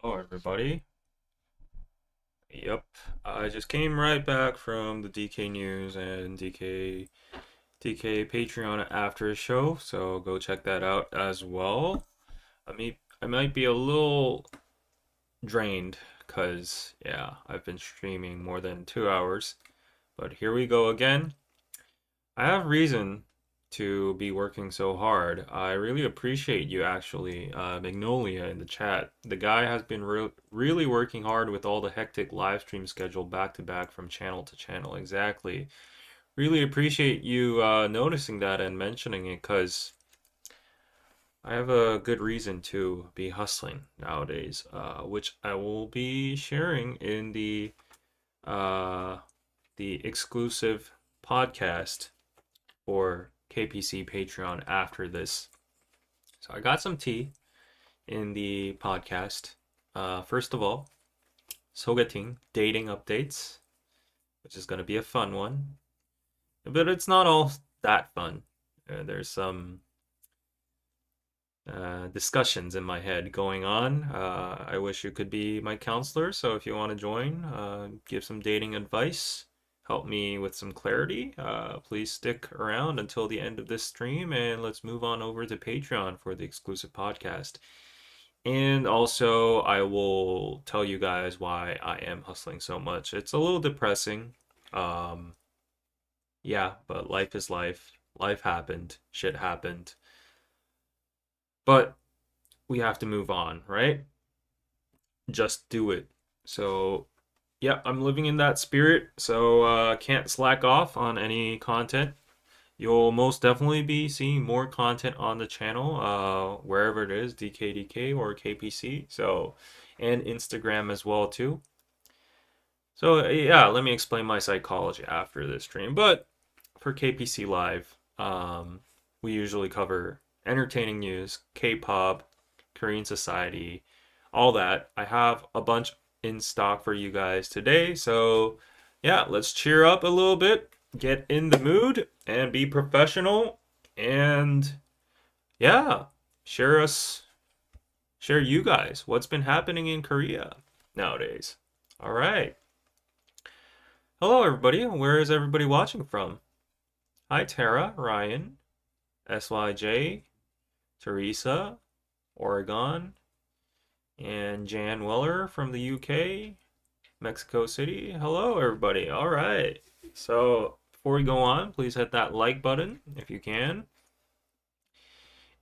Hello, everybody. Yep, I just came right back from the DK News and DK Patreon after show, so go check that out as well. I might be a little drained because yeah, I've been streaming more than 2 hours, but here we go again. I have reason to be working so hard. I really appreciate you actually, Magnolia in the chat. The guy has been really working hard with all the hectic live stream schedule back to back from channel to channel. Exactly. Really appreciate you noticing that and mentioning it because I have a good reason to be hustling nowadays, which I will be sharing in uh, the exclusive podcast for KPC Patreon after this. So I got some tea in the podcast. First of all, 소개팅 dating updates, which is going to be a fun one. But it's not all that fun. There's some discussions in my head going on. I wish you could be my counselor. So if you want to join, give some dating advice, help me with some clarity, please stick around until the end of this stream and let's move on over to Patreon for the exclusive podcast. And also, I will tell you guys why I am hustling so much. It's a little depressing. Um, yeah, but life is life. Life happened. Shit happened. But we have to move on, right? Just do it. So, yeah, I'm living in that spirit, so can't slack off on any content. You'll most definitely be seeing more content on the channel, wherever it is, DKDK or KPC. So, and Instagram as well too. So yeah, let me explain my psychology after this stream. But for KPC Live, we usually cover entertaining news, K-pop, Korean society, all that. I have a bunch in stock for you guys today. So yeah, let's cheer up a little bit, get in the mood, and be professional. And yeah, share us, share you guys what's been happening in Korea nowadays. All right. Hello, everybody. Where is everybody watching from? Hi, Tara, Ryan, SYJ, Teresa, Oregon, and Jan Weller from the UK, Mexico City. Hello, everybody. All right. So, before we go on, please hit that like button if you can.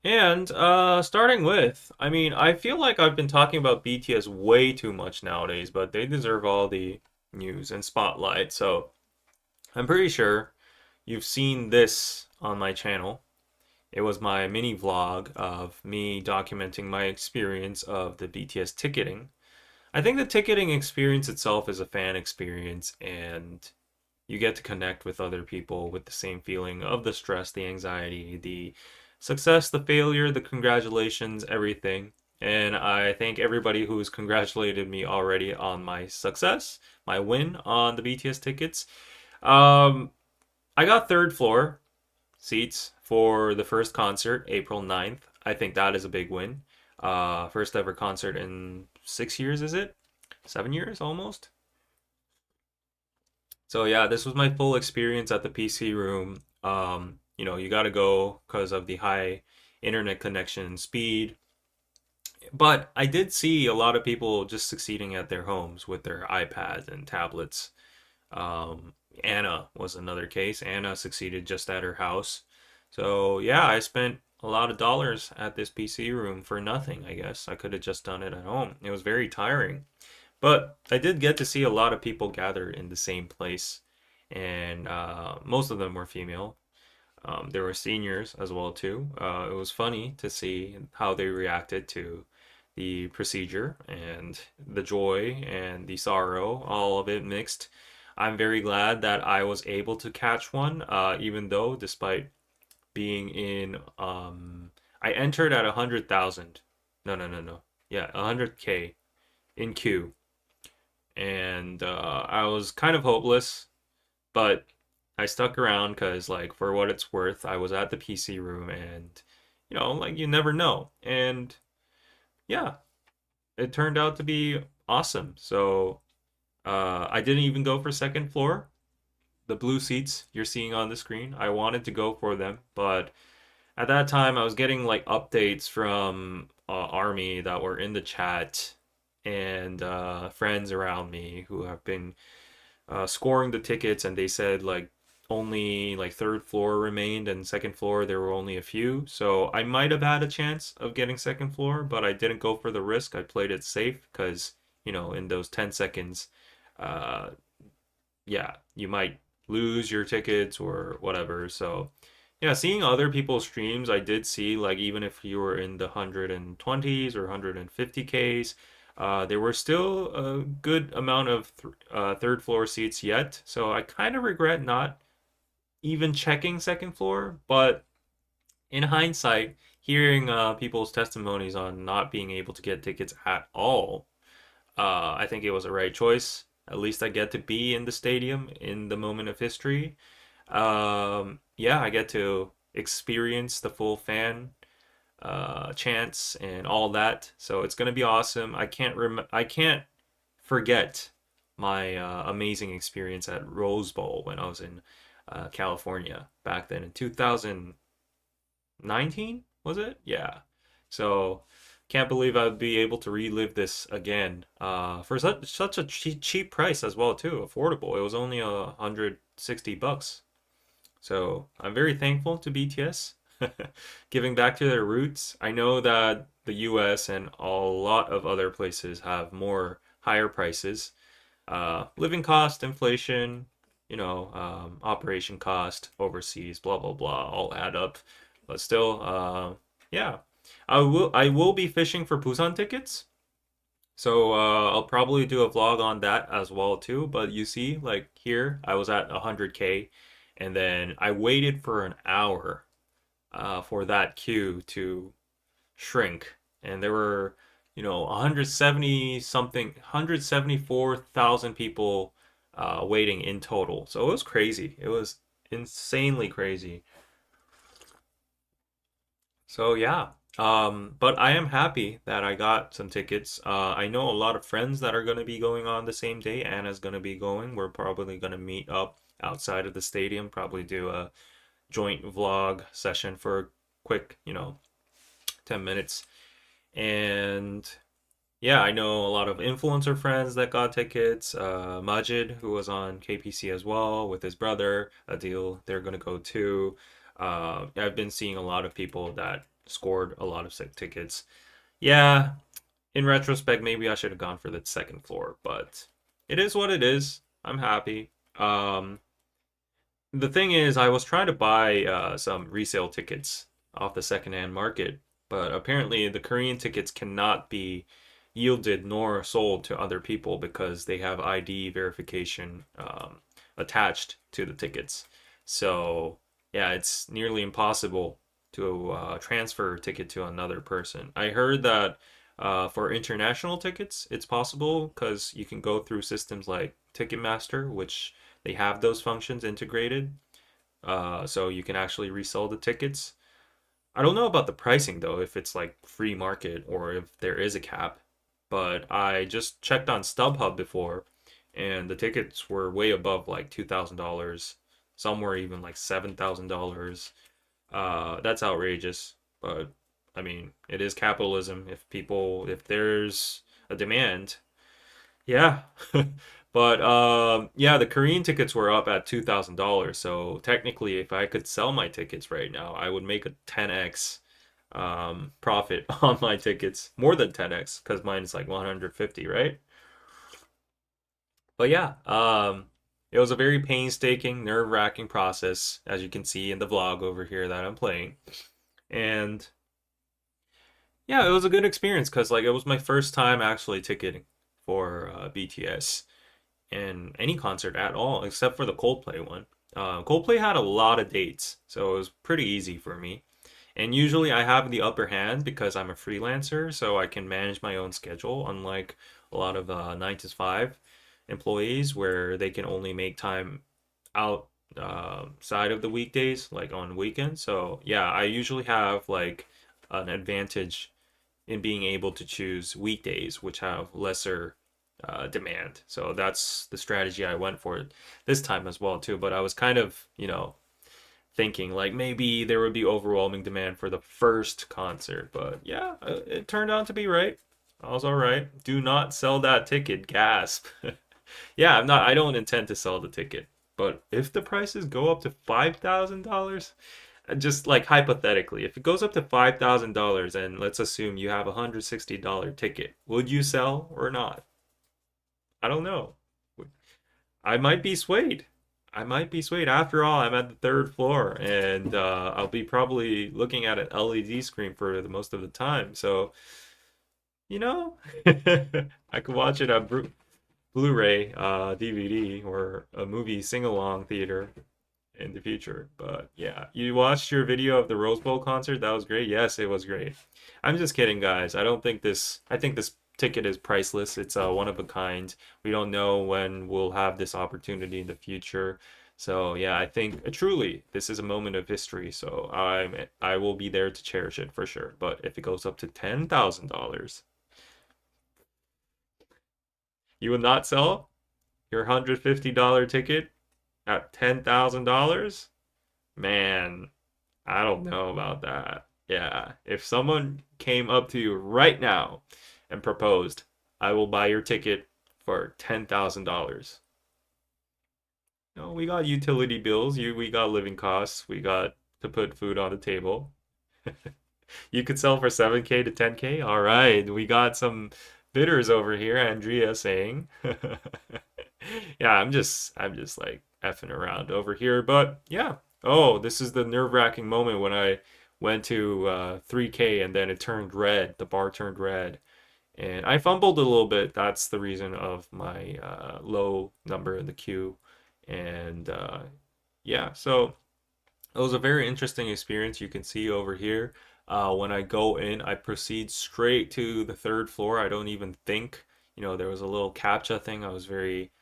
And starting with, I feel like I've been talking about BTS way too much nowadays, but they deserve all the news and spotlight. So, I'm pretty sure you've seen this on my channel. It was my mini vlog of me documenting my experience of the BTS ticketing. I think the ticketing experience itself is a fan experience, and you get to connect with other people with the same feeling of the stress, the anxiety, the success, the failure, the congratulations, everything. And I thank everybody who's congratulated me already on my success, my win on the BTS tickets. Um, I got third floor seats for the first concert, April 9th. I think that is a big win. First ever concert in 6 years, is it? 7 years almost? So yeah, this was my full experience at the PC room. You gotta go because of the high internet connection speed. But I did see a lot of people just succeeding at their homes with their iPads and tablets. Anna was another case. Anna succeeded just at her house. So yeah, I spent a lot of dollars at this PC room for nothing, I guess. I could have just done it at home. It was very tiring. But I did get to see a lot of people gather in the same place, and most of them were female. There were seniors as well too. It was funny to see how they reacted to the procedure and the joy and the sorrow, all of it mixed. I'm very glad that I was able to catch one, even though despite being in, I entered at 100,000. No, no, no, no. Yeah, 100K in queue, and I was kind of hopeless, but I stuck around because, like, for what it's worth, I was at the PC room, and like you never know, and yeah, it turned out to be awesome. So I didn't even go for second floor. The blue seats you're seeing on the screen, I wanted to go for them, but at that time I was getting like updates from Army that were in the chat and friends around me who have been scoring the tickets, and they said like only like third floor remained, and second floor there were only a few. So I might have had a chance of getting second floor, but I didn't go for the risk. I played it safe because, in those 10 seconds, uh, yeah, you might lose your tickets or whatever. So yeah, seeing other people's streams, I did see like even if you were in the 120s or 150Ks, there were still a good amount of third floor seats yet. So I kind of regret not even checking second floor, but in hindsight, hearing people's testimonies on not being able to get tickets at all, I think it was a right choice. At least I get to be in the stadium in the moment of history. Yeah, I get to experience the full fan chants and all that. So it's gonna be awesome. I can't forget my amazing experience at Rose Bowl when I was in California back then in 2019, was it? Yeah. So can't believe I'd be able to relive this again for such a cheap price as well too, affordable. It was only $160. So I'm very thankful to BTS giving back to their roots. I know that the US and a lot of other places have more higher prices. Living cost, inflation, operation cost overseas, blah blah blah, all add up. But still, yeah, I will be fishing for Busan tickets. So I'll probably do a vlog on that as well too. But you see, like here, I was at 100K, and then I waited for an hour for that queue to shrink, and there were 170 something, 174,000 people waiting in total. So it was crazy. It was insanely crazy. So yeah, but I am happy that I got some tickets. I know a lot of friends that are going to be going on the same day. Anna's going to be going. We're probably going to meet up outside of the stadium, probably do a joint vlog session for a quick, 10 minutes. And yeah, I know a lot of influencer friends that got tickets. Majid, who was on KPC as well with his brother, Adil, they're gonna go too. I've been seeing a lot of people that scored a lot of sick tickets. Yeah, in retrospect, maybe I should have gone for the second floor, but it is what it is. I'm happy. The thing is, I was trying to buy some resale tickets off the secondhand market, but apparently the Korean tickets cannot be yielded nor sold to other people because they have ID verification attached to the tickets. So, yeah, it's nearly impossible to transfer a ticket to another person. I heard that for international tickets, it's possible because you can go through systems like Ticketmaster, which they have those functions integrated, so you can actually resell the tickets. I don't know about the pricing though, if it's like free market or if there is a cap. But I just checked on StubHub before, and the tickets were way above like $2,000. Some were even like $7,000. That's outrageous. But I mean, it is capitalism. If there's a demand, yeah. But yeah, the Korean tickets were up at $2,000. So technically, if I could sell my tickets right now, I would make a 10x profit on my tickets, more than 10x, because mine is like 150, right? But yeah, it was a very painstaking, nerve-wracking process, as you can see in the vlog over here that I'm playing. And yeah, it was a good experience because like it was my first time actually ticketing for BTS in any concert at all, except for the Coldplay one. Coldplay had a lot of dates, so it was pretty easy for me. And usually I have the upper hand because I'm a freelancer, so I can manage my own schedule, unlike a lot of 9 to 5 employees where they can only make time out side of the weekdays, like on weekends. So yeah, I usually have like an advantage in being able to choose weekdays, which have lesser demand. So that's the strategy I went for this time as well too. But I was kind of, thinking like maybe there would be overwhelming demand for the first concert. But yeah, it turned out to be right. I was all right. Do not sell that ticket. Gasp. Yeah, I don't intend to sell the ticket. But if the prices go up to $5,000, just like hypothetically, if it goes up to $5,000 and let's assume you have $160 ticket, would you sell or not? I don't know. I might be swayed. I might be swayed. After all, I'm at the third floor and I'll be probably looking at an LED screen for the most of the time. So, you know, I could watch it on Blu-ray, DVD, or a movie sing-along theater in the future. But yeah, you watched your video of the Rose Bowl concert. That was great. Yes, it was great. I'm just kidding, guys. I don't think this. I think this ticket is priceless. It's one of a kind. We don't know when we'll have this opportunity in the future. So yeah, I think truly this is a moment of history. So I will be there to cherish it for sure. But if it goes up to $10,000, you would not sell your $150 ticket at $10,000? Man, I don't know about that. Yeah, if someone came up to you right now and proposed, I will buy your ticket for $10,000. No, we got utility bills, we got living costs, we got to put food on the table. You could sell for 7K to 10K? All right, we got some bidders over here, Andrea saying. Yeah, I'm just like effing around over here, but yeah. Oh, this is the nerve-wracking moment when I went to 3K and then it turned red. The bar turned red, and I fumbled a little bit. That's the reason of my low number in the queue, and yeah, so it was a very interesting experience. You can see over here. When I go in, I proceed straight to the third floor. I don't even think, there was a little CAPTCHA thing. I was very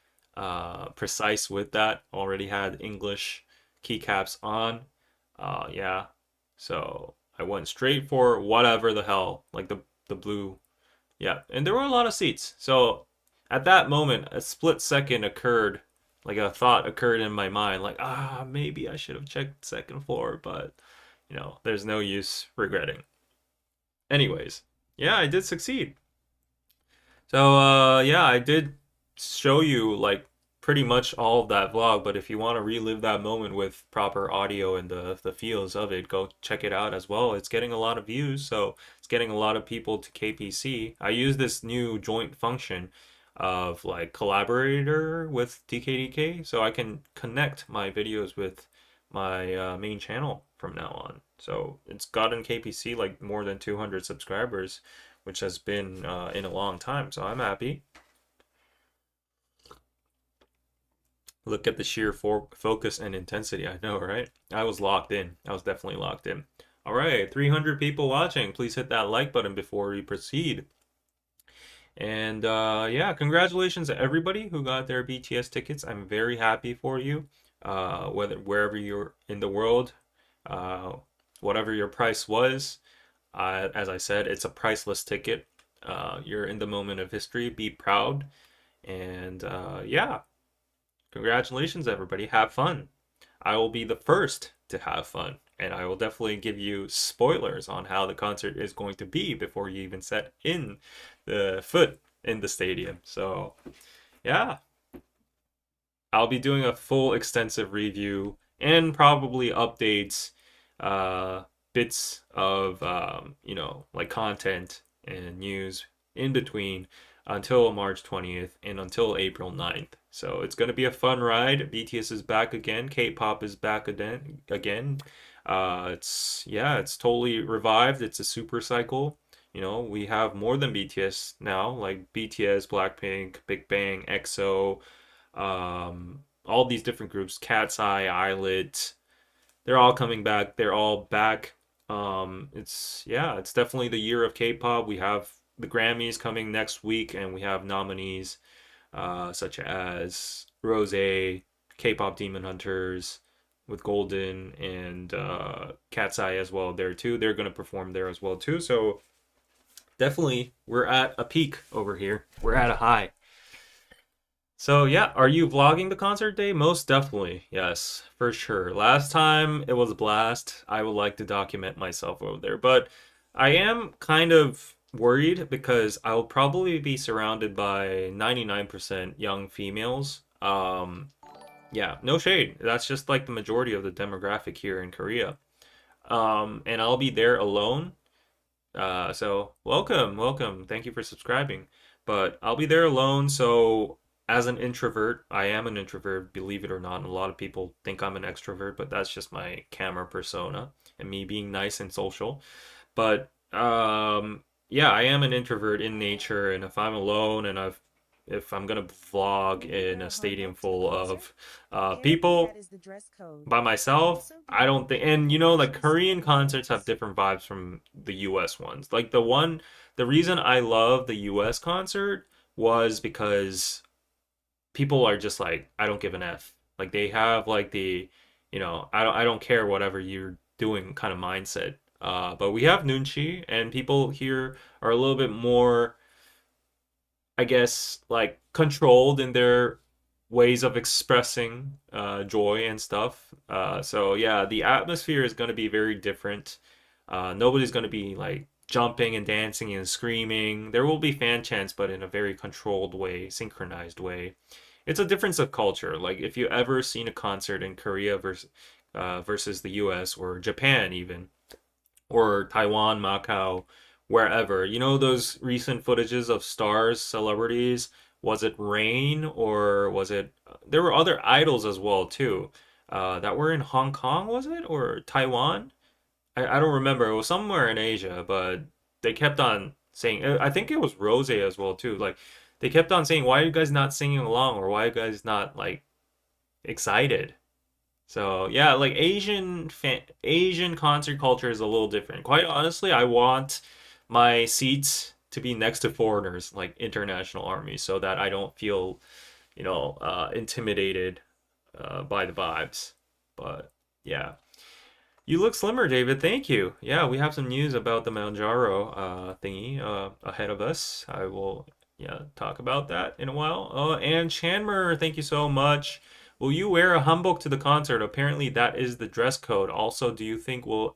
precise with that. Already had English keycaps on. Yeah. So I went straight for whatever the hell, like the blue. Yeah. And there were a lot of seats. So at that moment, a split second occurred, like a thought occurred in my mind, like, maybe I should have checked second floor, but there's no use regretting. Anyways, yeah, I did succeed. So yeah, I did show you like pretty much all of that vlog, but if you want to relive that moment with proper audio and the feels of it, go check it out as well. It's getting a lot of views, so it's getting a lot of people to KPC. I use this new joint function of like collaborator with DKDK, so I can connect my videos with my main channel from now on. So it's gotten KPC like more than 200 subscribers, which has been in a long time. So I'm happy. Look at the sheer focus and intensity. I know, right? I was locked in. I was definitely locked in. All right, 300 people watching. Please hit that like button before we proceed. And yeah, congratulations to everybody who got their BTS tickets. I'm very happy for you. Wherever you're in the world, uh, whatever your price was, as I said, it's a priceless ticket. You're in the moment of history. Be proud. And yeah, congratulations, everybody. Have fun. I will be the first to have fun. And I will definitely give you spoilers on how the concert is going to be before you even set in the foot in the stadium. So, yeah, I'll be doing a full extensive review and probably updates, uh, bits of, like content and news in between until March 20th and until April 9th. So it's going to be a fun ride. BTS is back again. K-pop is back again. It's totally revived. It's a super cycle. We have more than BTS now, like BTS, Blackpink, Big Bang, EXO, all these different groups, Cat's Eye, Islet, they're all coming back. They're all back. It's definitely the year of K-pop. We have the Grammys coming next week, and we have nominees such as Rose, K-pop Demon Hunters with Golden, and Cat's Eye as well there too. They're gonna perform there as well too. So Definitely, we're at a peak over here. We're at a high. So yeah, are you vlogging the concert day? Most definitely, yes, for sure. Last time it was a blast. I would like to document myself over there, but I am kind of worried because I'll probably be surrounded by 99% young females. Yeah, no shade. That's just like the majority of the demographic here in Korea. And I'll be there alone. So welcome, welcome. Thank you for subscribing. But I'll be there alone. So as an introvert, I am an introvert, believe it or not. And a lot of people think I'm an extrovert, but that's just my camera persona and me being nice and social. But yeah, I am an introvert in nature, and if I'm alone and if I'm gonna vlog Can you in wear a a stadium hanbok to the full concert? of Apparently, that people is the dress code. by myself, Also, be I don't careful think, with and the like fashion Korean statement concerts have bags. different vibes from the US ones. Like the reason I love the US concert was because people are just like, I don't give an F. Like they have like I don't care whatever you're doing kind of mindset. But we have Nunchi, and people here are a little bit more, I guess, like controlled in their ways of expressing joy and stuff. So yeah, the atmosphere is going to be very different. Nobody's going to be like jumping and dancing and screaming. There will be fan chants, but in a very controlled way, synchronized way. It's a difference of culture. Like if you ever seen a concert in Korea versus the U.S. or Japan even, or Taiwan, Macau, wherever. You know those recent footages of stars, celebrities? Was it Rain or was it? There were other idols as well too, that were in Hong Kong, was it, or Taiwan? I don't remember. It was somewhere in Asia, but they kept on saying. I think it was Rose as well too. Like they kept on saying, "Why are you guys not singing along?" or "Why are you guys not like excited?" So yeah, like Asian concert culture is a little different. Quite honestly, I want my seats to be next to foreigners, like international armies, so that I don't feel, intimidated by the vibes. But yeah, you look slimmer, David. Thank you. Yeah, we have some news about the Manjaro thingy ahead of us. I will, yeah, talk about that in a while. And Chanmer, thank you so much. Will you wear a hanbok to the concert? Apparently, that is the dress code. Also, do you think will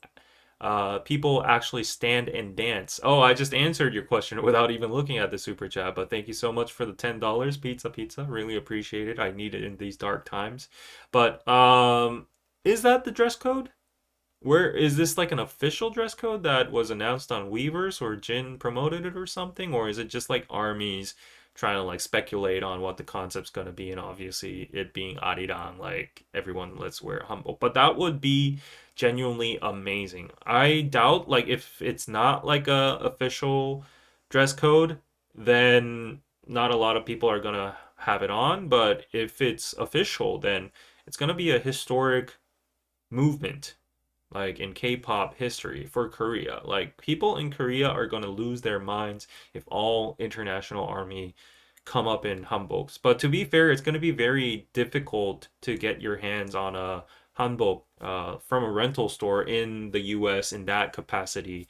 people actually stand and dance? Oh, I just answered your question without even looking at the super chat. But thank you so much for the $10 pizza. Really appreciate it. I need it in these dark times. But is that the dress code? Where is this like an official dress code that was announced on Weverse or Jin promoted it or something? Or is it just like armies trying to like speculate on what the concept's gonna be and obviously it being Arirang, like everyone let's wear humble. But that would be genuinely amazing. I doubt like if it's not like a official dress code, then not a lot of people are gonna have it on. But if it's official, then it's gonna be a historic movement like in K-pop history for Korea. Like people in Korea are going to lose their minds if all international army come up in hanboks. But to be fair, it's going to be very difficult to get your hands on a hanbok from a rental store in the US in that capacity.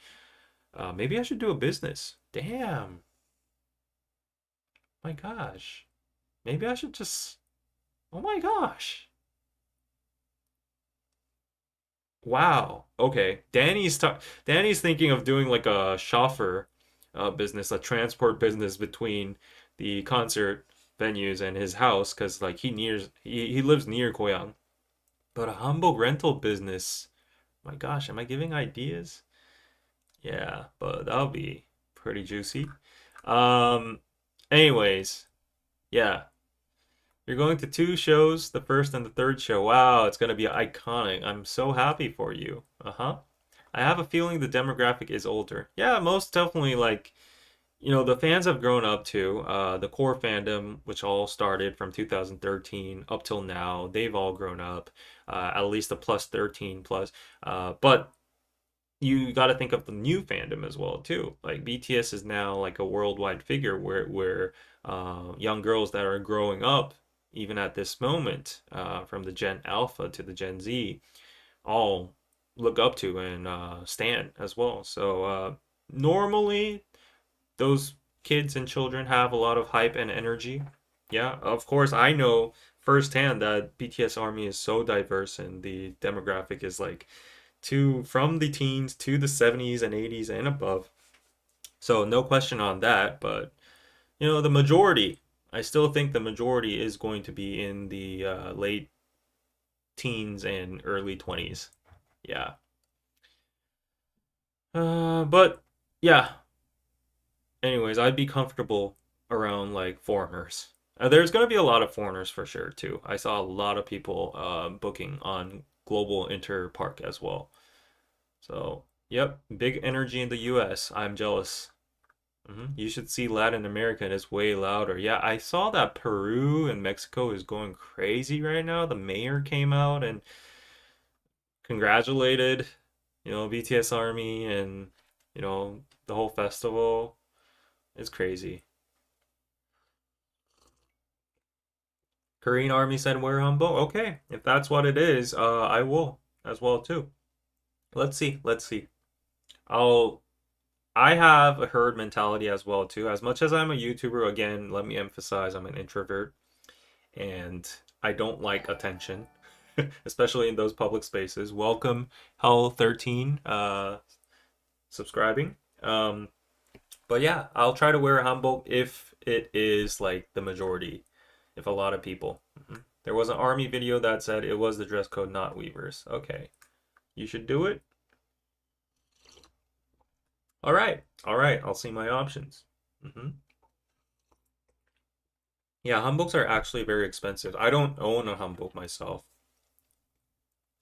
Maybe I should do a business. Damn. My gosh. Maybe I should just. Oh my gosh. Wow. Okay. Danny's thinking of doing like a chauffeur business, a transport business between the concert venues and his house because like he lives near Goyang. But a Hamburg rental business, my gosh, am I giving ideas? Yeah, but that'll be pretty juicy. Um, anyways, yeah. You're going to two shows, the first and the third show. Wow, it's going to be iconic. I'm so happy for you. Uh-huh. I have a feeling the demographic is older. Yeah, most definitely like, the fans have grown up to the core fandom, which all started from 2013 up till now. They've all grown up, at least a plus 13 plus. But you got to think of the new fandom as well too. Like BTS is now like a worldwide figure where young girls that are growing up even at this moment, from the Gen Alpha to the Gen Z, all look up to and stand as well. So normally those kids and children have a lot of hype and energy. Yeah, of course, I know firsthand that BTS Army is so diverse and the demographic is like to from the teens to the 70s and 80s and above. So no question on that, but the majority, I still think the majority is going to be in the late teens and early 20s. Yeah. But yeah, anyways, I'd be comfortable around like foreigners. There's going to be a lot of foreigners for sure too. I saw a lot of people booking on Global Inter Park as well. So, yep, big energy in the US. I'm jealous. You should see Latin America, and it's way louder. Yeah, I saw that Peru and Mexico is going crazy right now. The mayor came out and congratulated, BTS Army and, the whole festival. It's crazy. Korean Army said we're humble. Okay, if that's what it is, I will as well too. Let's see. Let's see. I'll I have a herd mentality as well too. As much as I'm a YouTuber, again, let me emphasize I'm an introvert and I don't like attention, especially in those public spaces. Welcome Hell13 subscribing. But yeah, I'll try to wear a hanbok if it is like the majority, if a lot of people. There was an army video that said it was the dress code, not weavers. Okay, you should do it. All right, all right. I'll see my options. Yeah, hanboks are actually very expensive. I don't own a hanbok myself.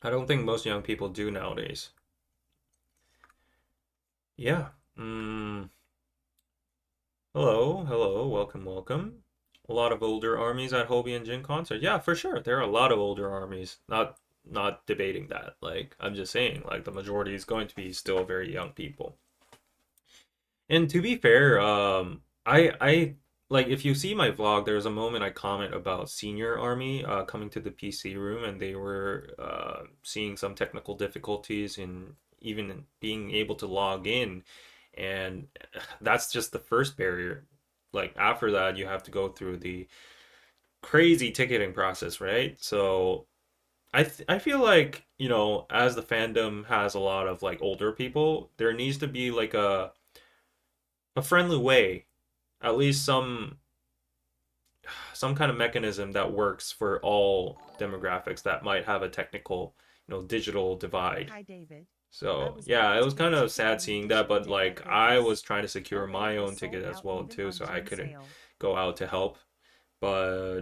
I don't think most young people do nowadays. Yeah. Hello, hello, welcome, welcome. A lot of older armies at Hobie and Jin concert. Yeah, for sure. There are a lot of older armies. Not debating that. Like I'm just saying, like the majority is going to be still very young people. And to be fair, I like if you see my vlog, there's a moment I comment about senior army coming to the PC room, and they were seeing some technical difficulties in even being able to log in, and that's just the first barrier. Like after that, you have to go through the crazy ticketing process, right? So I feel like, as the fandom has a lot of like older people, there needs to be like a friendly way, at least some kind of mechanism that works for all demographics that might have a technical, digital divide. Hi, David. I So was yeah, able it to was get a kind of ticket sad in the seeing that, additional but day at like I was Vegas. trying to secure LA my was own ticket sold as out well even too, on so I Gen couldn't sale. go out to help. But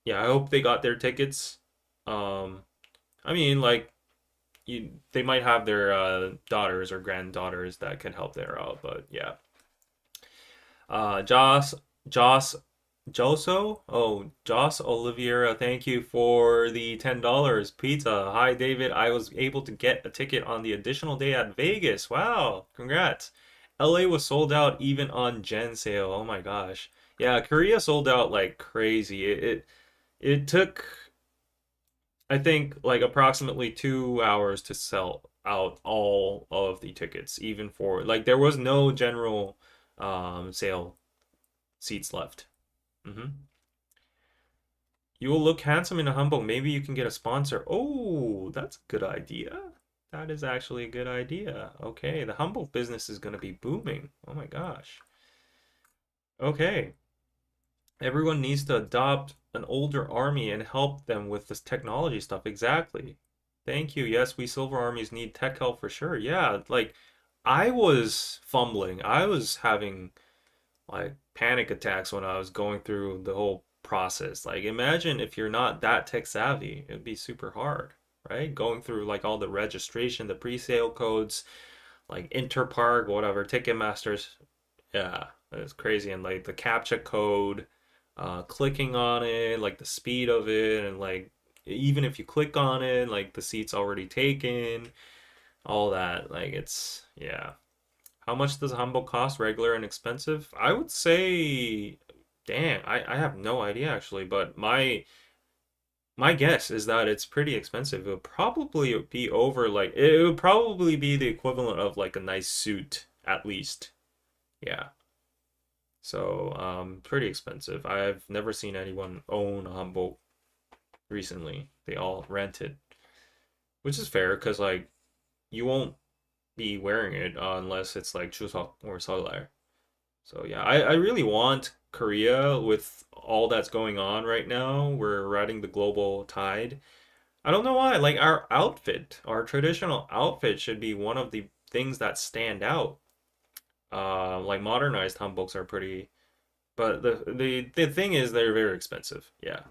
yeah, I hope they got their tickets. Um, I mean, like they might have their daughters or granddaughters that can help there out, but yeah. Joss, Joss, Joso? Oh, Joss Oliveira, thank you for the $10 pizza. Hi, David. I was able to get a ticket on the additional day at Vegas. Wow, congrats. LA was sold out even on Gen sale. Oh my gosh. Yeah, Korea sold out like crazy. It took, I think, like approximately 2 hours to sell out all of the tickets, even for like there was no general sale seats left. hmm You will look handsome in a hanbok. Maybe you can get a sponsor. Oh, that's a good idea. That is actually a good idea. Okay, the hanbok business is going to be booming. Oh my gosh. Okay, everyone needs to adopt an older army and help them with this technology stuff. Exactly. Thank you. Yes, we silver armies need tech help for sure. Yeah, like I was fumbling. I was having like panic attacks when I was going through the whole process. Like imagine if you're not that tech savvy, it'd be super hard, right? Going through like all the registration, the pre-sale codes, like Interpark, whatever, Ticketmasters. Yeah, it's crazy. And like the CAPTCHA code, clicking on it, like the speed of it, and like even if you click on it, like the seat's already taken, all that. Like it's yeah. How much does a humble cost, regular and expensive? I would say, dang, I have no idea actually, but my guess is that it's pretty expensive. It would probably be over like it would probably be the equivalent of like a nice suit at least. Yeah. So pretty expensive. I've never seen anyone own a hanbok recently. They all rent it, which is fair because like you won't be wearing it unless it's like Chuseok or Seollal. So yeah, I really want Korea with all that's going on right now. We're riding the global tide. I don't know why. Like our outfit, our traditional outfit should be one of the things that stand out. Like modernized hanboks are pretty, but the thing is they're very expensive. Yeah.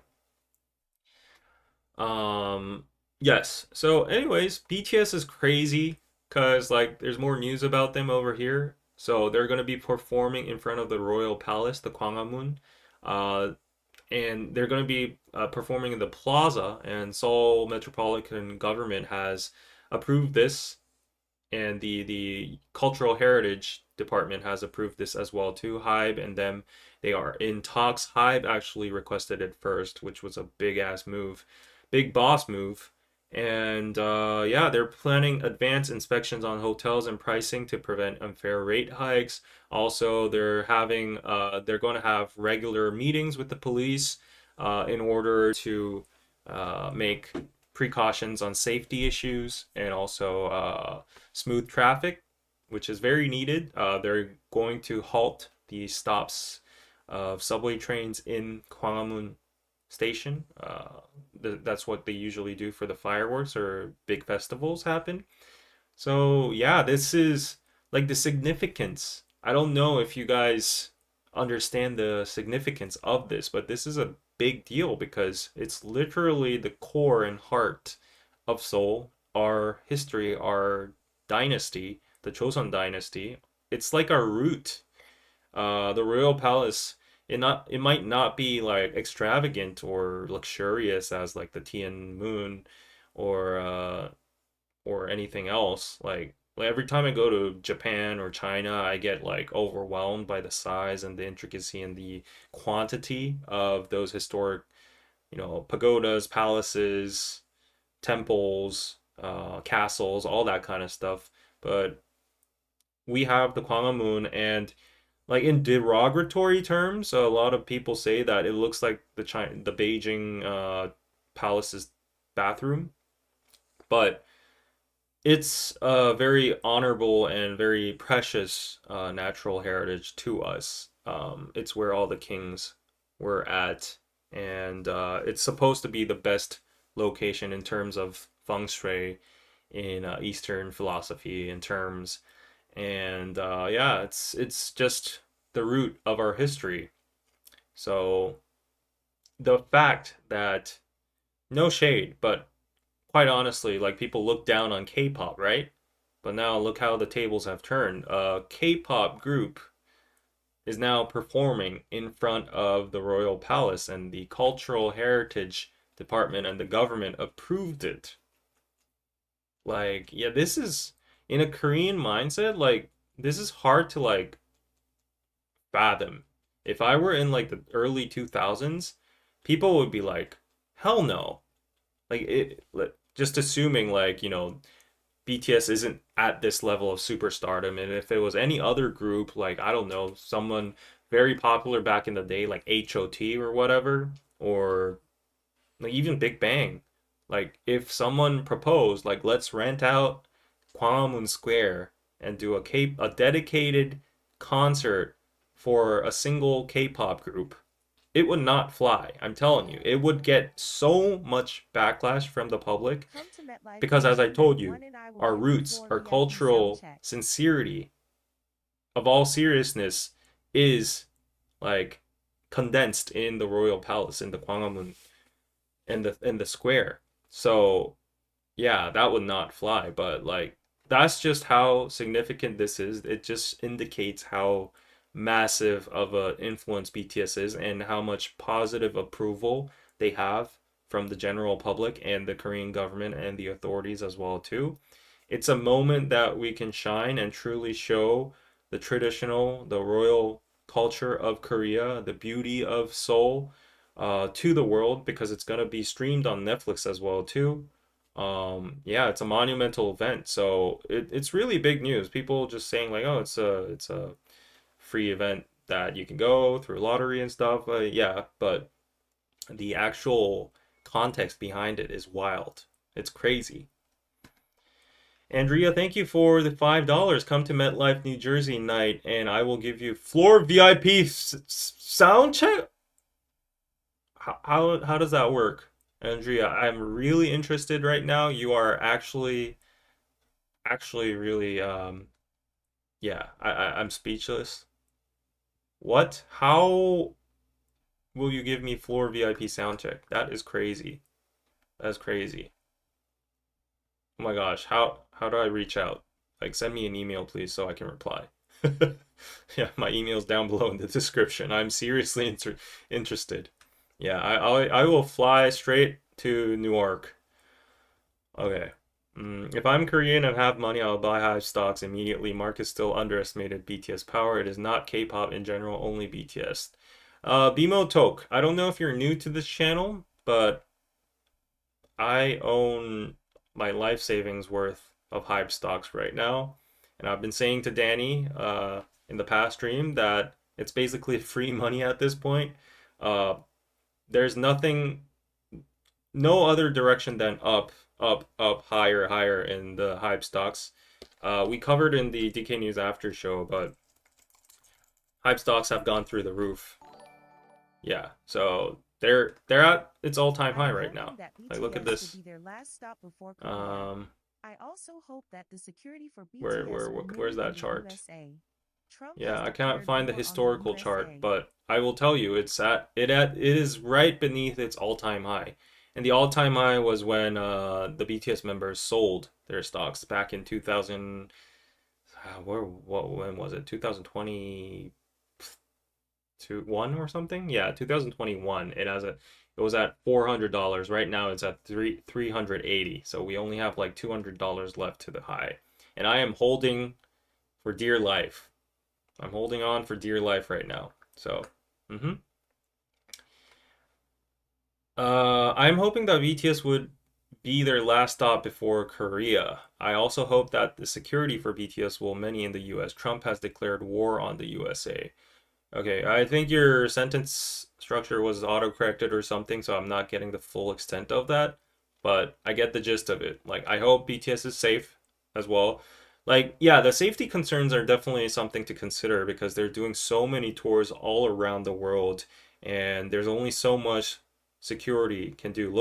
Um, yes. So, anyways, BTS is crazy because like there's more news about them over here. So they're gonna be performing in front of the Royal Palace, the Gwanghwamun, uh, and they're gonna be performing in the plaza. And Seoul Metropolitan Government has approved this, and the cultural heritage department has approved this as well too. Hybe and them, they are in talks. Hybe actually requested it first, which was a big ass move, big boss move. And yeah, they're planning advanced inspections on hotels and pricing to prevent unfair rate hikes. Also, they're going to have regular meetings with the police in order to make precautions on safety issues and also smooth traffic, which is very needed. They're going to halt the stops of subway trains in Gwanghwamun Station. That's what they usually do for the fireworks or big festivals happen. So yeah, this is like the significance. I don't know if you guys understand the significance of this, but this is a big deal because it's literally the core and heart of Seoul, our history, our dynasty, the Joseon dynasty. It's like our root. The royal palace, it might not be like extravagant or luxurious as like the Tian Moon or anything else. Like every time I go to Japan or China, I get like overwhelmed by the size and the intricacy and the quantity of those historic, pagodas, palaces, temples, castles, all that kind of stuff. But we have the Gwanghwamun, and like in derogatory terms, a lot of people say that it looks like the Beijing palace's bathroom, but it's a very honorable and very precious natural heritage to us. It's where all the kings were at, and it's supposed to be the best location in terms of feng shui in Eastern philosophy in terms, and yeah, it's just the root of our history. So the fact that no shade, but quite honestly, like people look down on K-pop, right? But now look how the tables have turned. A K-pop group is now performing in front of the Royal Palace, and the Cultural Heritage Department and the government approved it. Like, yeah, this is in a Korean mindset, like this is hard to like fathom. If I were in like the early 2000s, people would be like, "Hell no." Like just assuming like, BTS isn't at this level of superstardom. And if it was any other group, like, I don't know, someone very popular back in the day, like HOT or whatever, or like even Big Bang, like, if someone proposed, like, let's rent out Gwanghwamun Square and do a dedicated concert for a single K-pop group, it would not fly. I'm telling you, it would get so much backlash from the public Come to MetLife because, as I Stadium at told you, 1 and I will our give you roots, floor our VIP sound cultural check. sincerity, of all seriousness, is like condensed in the royal palace in the Gwanghwamun in the square. So yeah, that would not fly. But like that's just how significant this is. It just indicates how massive of a influence BTS is and how much positive approval they have from the general public and the Korean government and the authorities as well too. It's a moment that we can shine and truly show the royal culture of Korea, the beauty of Seoul, to the world because it's gonna be streamed on Netflix as well too. Yeah, it's a monumental event, so it's really big news. People just saying like, oh, it's a free event that you can go through lottery and stuff. Yeah, but the actual context behind it is wild. It's crazy. Andrea, thank you for the $5. Come to MetLife, New Jersey night, and I will give you floor VIP sound check. How does that work, Andrea? I'm really interested right now. You are actually really yeah. I'm speechless. What? How will you give me floor VIP sound check? That is crazy. That's crazy. Oh my gosh, how do I reach out? Like send me an email please so I can reply. Yeah, my email's down below in the description. I'm seriously interested. Yeah, I will fly straight to Newark. Okay. If I'm Korean and have money, I'll buy Hive stocks immediately. Market still underestimated BTS power. It is not K-pop in general, only BTS. Bimo Tok. I don't know if you're new to this channel, but I own my life savings worth of Hive stocks right now. And I've been saying to Danny in the past stream that it's basically free money at this point. Uh, there's nothing, no other direction than up, up, up, higher, higher in the Hive stocks. We covered in the DK News after show, but Hive stocks have gone through the roof. Yeah, so they're at its all-time high I'm right now. hoping that Like look at BTS will this. be their last stop before Korea. Um, I also hope that the security for where BTS where's remain in that the chart? USA. Trump has Yeah, I cannot declared find the war on the historical chart, USA. but I will tell you it is right beneath its all-time high. And the all-time high was when the BTS members sold their stocks back in 2000 when was it? 2022 1 or something? Yeah, 2021. It was at $400. Right now it's at 380. So we only have like $200 left to the high. And I am holding for dear life. I'm holding on for dear life right now. So, mm-hmm. I'm hoping that BTS would be their last stop before Korea. I also hope that the security for BTS will many in the US. Trump has declared war on the USA. Okay, I think your sentence structure was autocorrected or something, so I'm not getting the full extent of that, but I get the gist of it. Like, I hope BTS is safe as well. Like, yeah, the safety concerns are definitely something to consider because they're doing so many tours all around the world, and there's only so much security can do.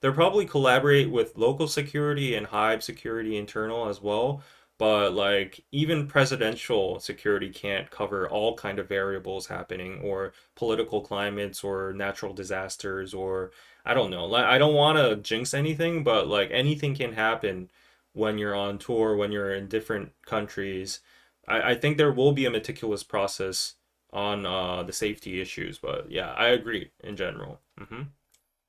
They'll probably collaborate with local security and Hive security internal as well, but like even presidential security can't cover all kind of variables happening or political climates or natural disasters or I don't know. Like I don't want to jinx anything, but like anything can happen when you're on tour, when you're in different countries. I think there will be a meticulous process on the safety issues, but yeah, I agree in general.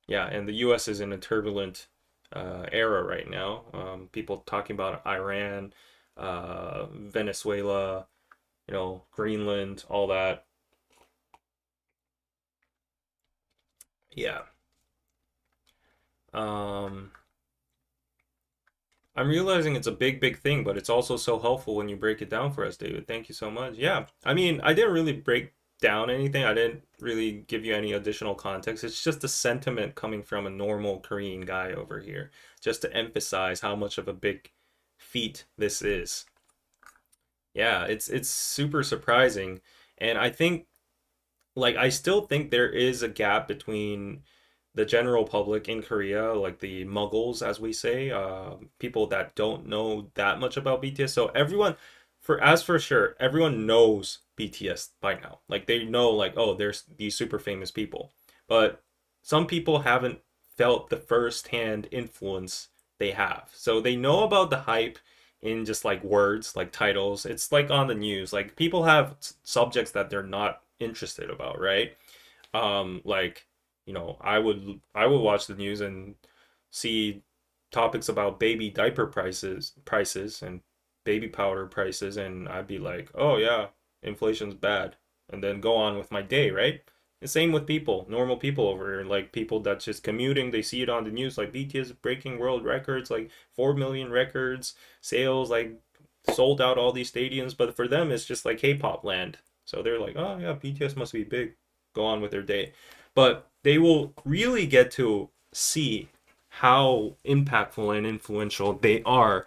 Yeah, and the US is in a turbulent era right now. People talking about Iran, Venezuela, Greenland, all that. Yeah. Um, I'm realizing it's a big, big thing, but it's also so helpful when you break it down for us, David. Thank you so much. Yeah. I mean, I didn't really break down anything. I didn't really give you any additional context. It's just a sentiment coming from a normal Korean guy over here, just to emphasize how much of a big feat this is. Yeah, it's super surprising. And I think like I still think there is a gap between the general public in Korea, like the muggles, as we say, people that don't know that much about BTS. So everyone, for sure, everyone knows BTS by now. Like they know, like oh, there's these super famous people, but some people haven't felt the first-hand influence they have. So they know about the hype in just like words, like titles. It's like on the news. Like people have subjects that they're not interested about, right? Like, I would watch the news and see topics about baby diaper prices and baby powder prices, and I'd be like, oh yeah, inflation's bad, and then go on with my day, right? The same with people, normal people over here, like people that's just commuting, they see it on the news, like BTS breaking world records, like 4 million records, sales, like sold out all these stadiums, but for them it's just like K-pop land. So they're like, oh yeah, BTS must be big. Go on with their day. But they will really get to see how impactful and influential they are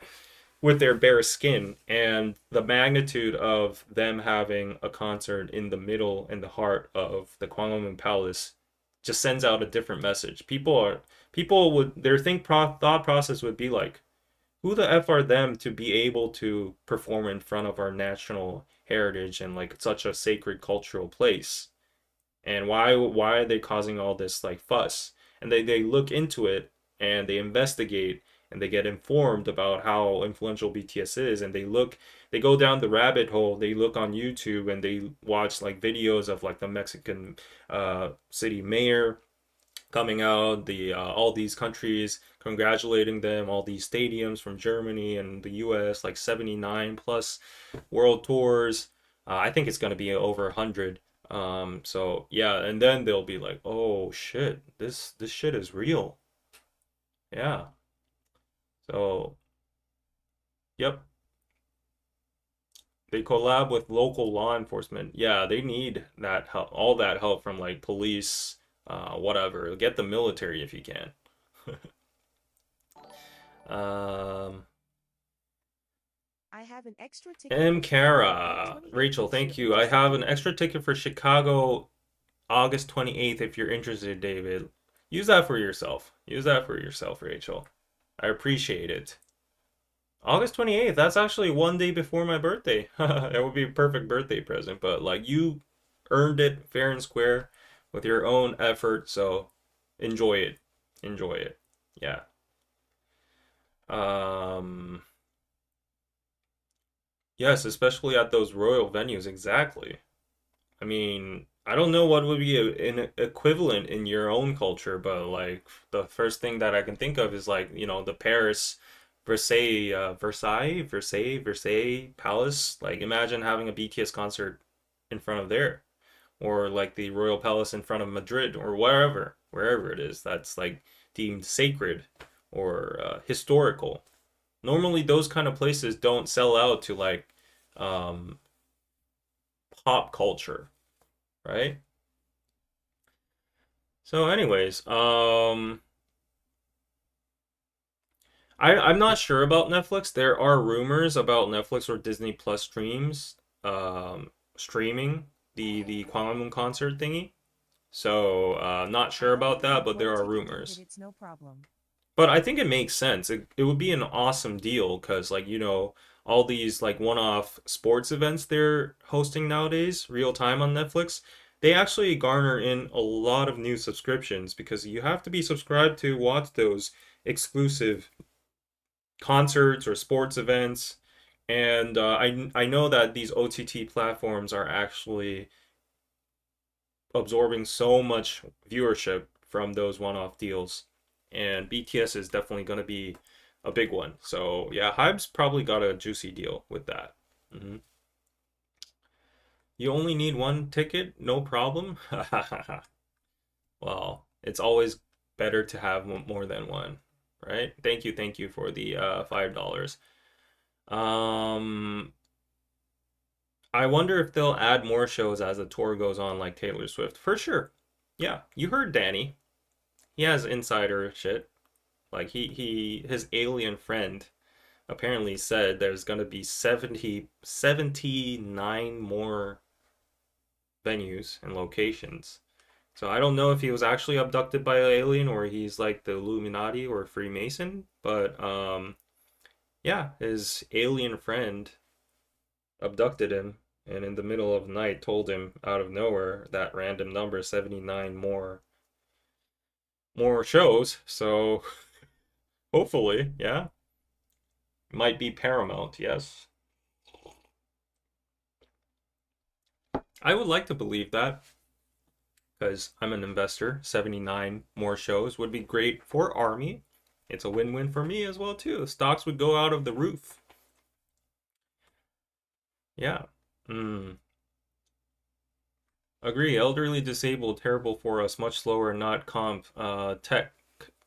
with their bare skin, and the magnitude of them having a concert in the middle and the heart of the Gwanghwamun Palace just sends out a different message. People would their thought process would be like, who the f are them to be able to perform in front of our national heritage and like such a sacred cultural place? And why are they causing all this like fuss? And they look into it and they investigate and they get informed about how influential BTS is, and they go down the rabbit hole. They look on YouTube and they watch like videos of like the Mexican city mayor coming out, the all these countries congratulating them, all these stadiums from Germany and the US, like 79 plus world tours. I think it's going to be over 100. So yeah, and then they'll be like, "Oh shit, this shit is real." Yeah. So, yep, they collab with local law enforcement. Yeah, they need that help, all that help from like police, whatever. Get the military if you can. Um, I have an extra ticket M. for Chicago on Kara, 28th Rachel, if you're thank you. I interested, have an David. extra ticket for Chicago August 28th if you're interested, David. Use that for yourself. Use that for yourself, Rachel. I appreciate it. August 28th, that's actually one day before my birthday. That would be a perfect birthday present, but like you earned it fair and square with your own effort, so enjoy it. Enjoy it. Yeah. Um, yes, especially at those royal venues, exactly. I mean, I don't know what would be an equivalent in your own culture, but like the first thing that I can think of is like, the Paris Versailles Palace. Like imagine having a BTS concert in front of there, or like the Royal Palace in front of Madrid, or wherever it is that's like deemed sacred or historical. Normally, those kind of places don't sell out to like um, pop culture, right? So, anyways, I'm not sure about Netflix. There are rumors about Netflix or Disney Plus streaming the Kwangmun concert thingy. So, not I sure only about that, have but one there are ticket, David. rumors. It's no problem. But I think it makes sense. It would be an awesome deal because, like, all these like one-off sports events they're hosting nowadays, real time on Netflix, they actually garner in a lot of new subscriptions because you have to be subscribed to watch those exclusive concerts or sports events. And I know that these OTT platforms are actually absorbing so much viewership from those one-off deals, and BTS is definitely going to be a big one. So yeah, Hybe's probably got a juicy deal with that. Hmm. You only need one ticket, no problem. Well, it's always better to have more than one, right? Thank you for the $5. Um, I wonder if they'll add more shows as the tour goes on, like Taylor Swift. For sure. Yeah, you heard Danny. He has insider shit. Like his alien friend apparently said there's gonna be 79 more venues and locations. So I don't know if he was actually abducted by an alien or he's like the Illuminati or Freemason, but yeah, his alien friend abducted him and in the middle of the night told him out of nowhere that random number 79 more shows. So hopefully, yeah, might be paramount, yes. I would like to believe that because I'm an investor. 79 more shows would be great for Army. It's a win-win for me as well too. Stocks would go out of the roof. Yeah. Mm. Agree. Elderly disabled, terrible for us. Much slower, not comp. Tech.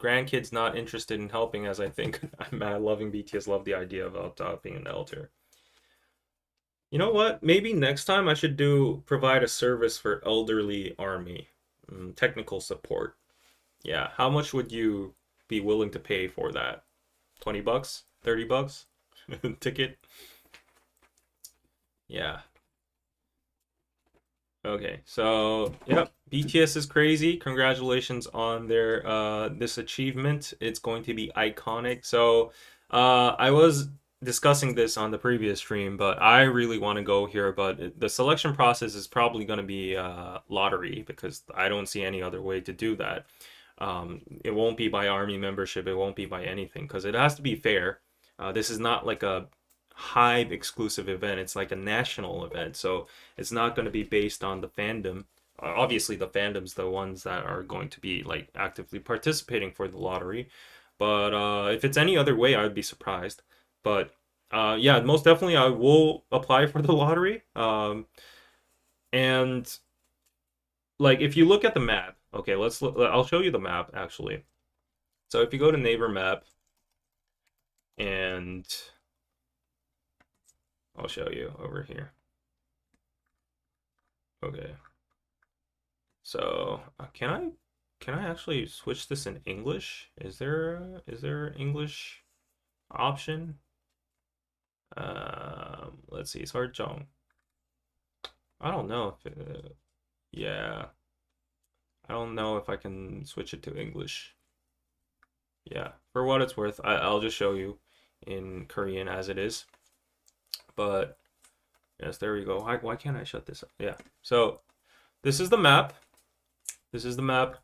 Grandkids not interested in helping as I think. I'm mad loving BTS. Love the idea about being an elder. You know what? Maybe next time I should do provide a service for elderly army, technical support. Yeah, how much would you be willing to pay for that? 20 bucks? 30 bucks? Ticket? Yeah. Okay. So, yep, BTS is crazy. Congratulations on their this achievement. It's going to be iconic. So, I was discussing this on the previous stream, but I really want to go here, but the selection process is probably going to be lottery because I don't see any other way to do that. It won't be by army membership. It won't be by anything because it has to be fair. This is not like a Hive exclusive event. It's like a national event. So it's not going to be based on the fandom. Obviously, the fandom's the ones that are going to be like actively participating for the lottery. But if it's any other way, I would be surprised. But yeah, most definitely, I will apply for the lottery. And like, if you look at the map, okay, let's look. I'll show you the map actually. So if you go to neighbor map, and I'll show you over here. Okay. So can I actually switch this in English? Is there English option? Let's see. 설정. I don't know if yeah. I don't know if I can switch it to English. Yeah, for what it's worth, I'll just show you in Korean as it is. But yes, there we go. Why can't I shut this up? Yeah. So this is the map. This is the map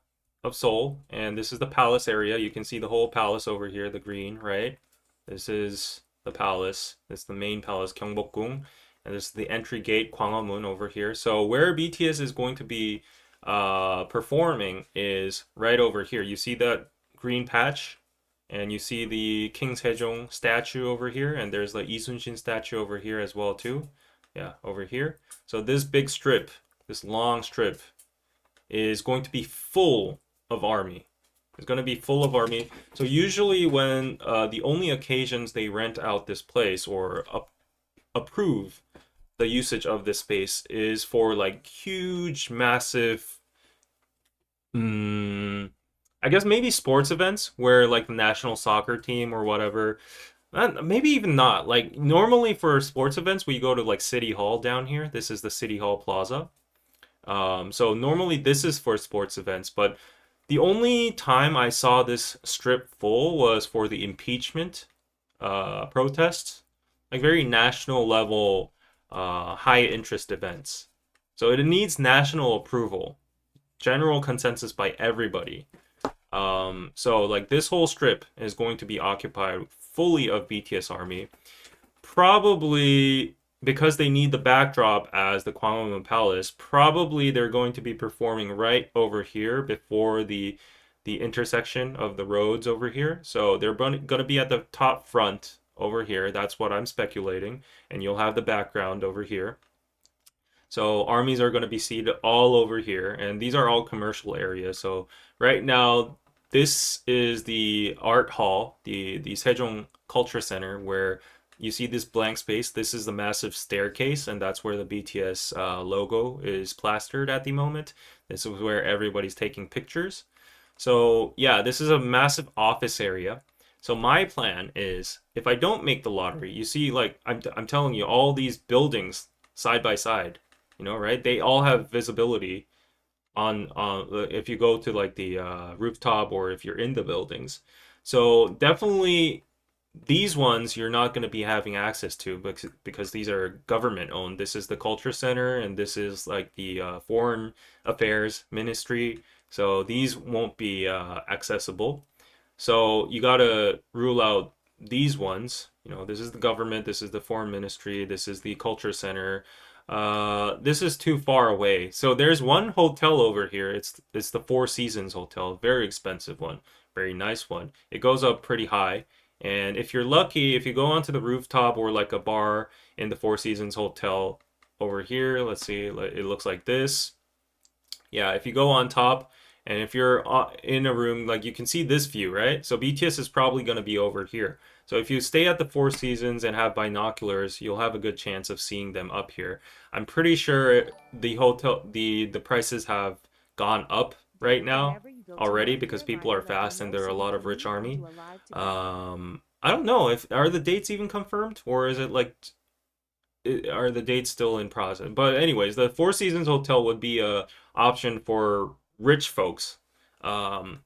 of Seoul, and this is the palace area. You can see the whole palace over here, the green, right? This is the palace. This is the main palace, Gyeongbokgung, and this is the entry gate, Gwanghwamun, over here. So where BTS is going to be performing is right over here. You see that green patch, and you see the King Sejong statue over here, and there's the Lee Sun-shin statue over here as well too. Yeah, over here. So this big strip, this long strip, is going to be full of army. It's going to be full of army. So usually when the only occasions they rent out this place or approve the usage of this space is for like huge, massive, mm, I guess maybe sports events where like the national soccer team or whatever. Maybe even not. Like normally for sports events, we go to like City Hall down here. This is the City Hall Plaza. So normally this is for sports events, but the only time I saw this strip full was for the impeachment protests, like very national level, high interest events. So it needs national approval, general consensus by everybody. So like this whole strip is going to be occupied fully of BTS Army, probably because they need the backdrop as the Gwanghwamun Palace. Probably they're going to be performing right over here before the intersection of the roads over here. So they're going to be at the top front over here. That's what I'm speculating. And you'll have the background over here. So armies are going to be seated all over here, and these are all commercial areas. So right now, this is the art hall, the Sejong Culture Center, where you see this blank space. This is the massive staircase, and that's where the BTS logo is plastered at the moment. This is where everybody's taking pictures. So yeah, this is a massive office area. So my plan is, if I don't make the lottery, you see, like I'm telling you, all these buildings side by side, right? They all have visibility on if you go to like the rooftop or if you're in the buildings. So definitely these ones you're not going to be having access to because these are government owned. This is the culture center and this is like the foreign affairs ministry. So these won't be accessible. So you got to rule out these ones. This is the government, this is the foreign ministry, this is the culture center. This is too far away. So there's one hotel over here. It's the Four Seasons Hotel, very expensive one, very nice one. It goes up pretty high. And if you're lucky, if you go onto the rooftop or like a bar in the Four Seasons Hotel over here, let's see, it looks like this. Yeah, if you go on top, And if you're in a room, like you can see this view, right? So BTS is probably going to be over here. So if you stay at the Four Seasons and have binoculars, you'll have a good chance of seeing them up here. I'm pretty sure the prices have gone up right now Whenever you go to already North because people Carolina, are let me fast and know there are a so we lot of can rich meet and army. do a live together. I don't know if are the dates even confirmed or is it like are the dates still in process? But anyways, the Four Seasons Hotel would be a option for rich folks. Um,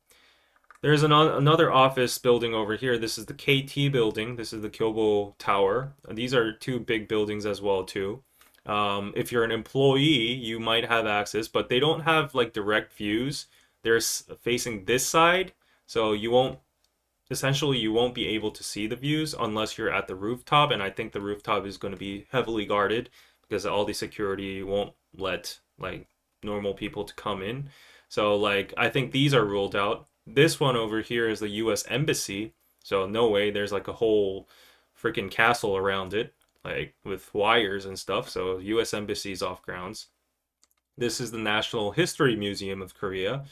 there's another office building over here. This is the KT building. This is the Kyobo Tower. These are two big buildings as well too. If you're an employee, you might have access, but they don't have like direct views. They're facing this side, so you won't be able to see the views unless you're at the rooftop, and I think the rooftop is going to be heavily guarded because all the security won't let like normal people to come in. So like I think these are ruled out. This one over here is the US Embassy. So no way, there's like a whole freaking castle around it, like with wires and stuff. So US Embassy is off grounds. This is the National History Museum of Korea.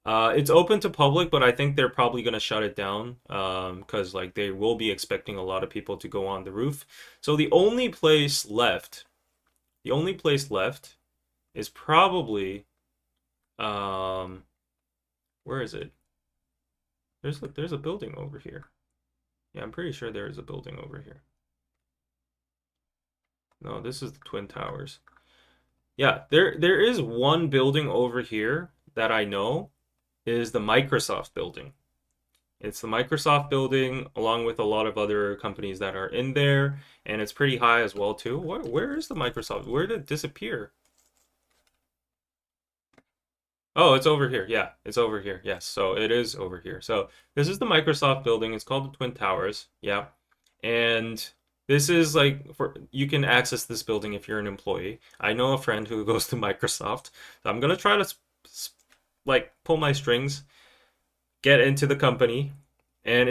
It's open to public, but I think they're probably gonna shut it down because like they will be expecting a lot of people to go on the roof. So the only place left is probably um, where is it? There's a building over here. Yeah, I'm pretty sure there is a building over here. No, this is the Twin Towers. Yeah, there is one building over here that I know is the Microsoft building. It's the Microsoft building, along with a lot of other companies that are in there, and it's pretty high as well too. Where is the Microsoft? Where did it disappear? Oh, it's over here. Yeah, it's over here. Yes, so it is over here. So this is the Microsoft building. It's called the Twin Towers. Yeah, and this is like for you can access this building if you're an employee. I know a friend who goes to Microsoft. So I'm gonna try to like pull my strings get into the company and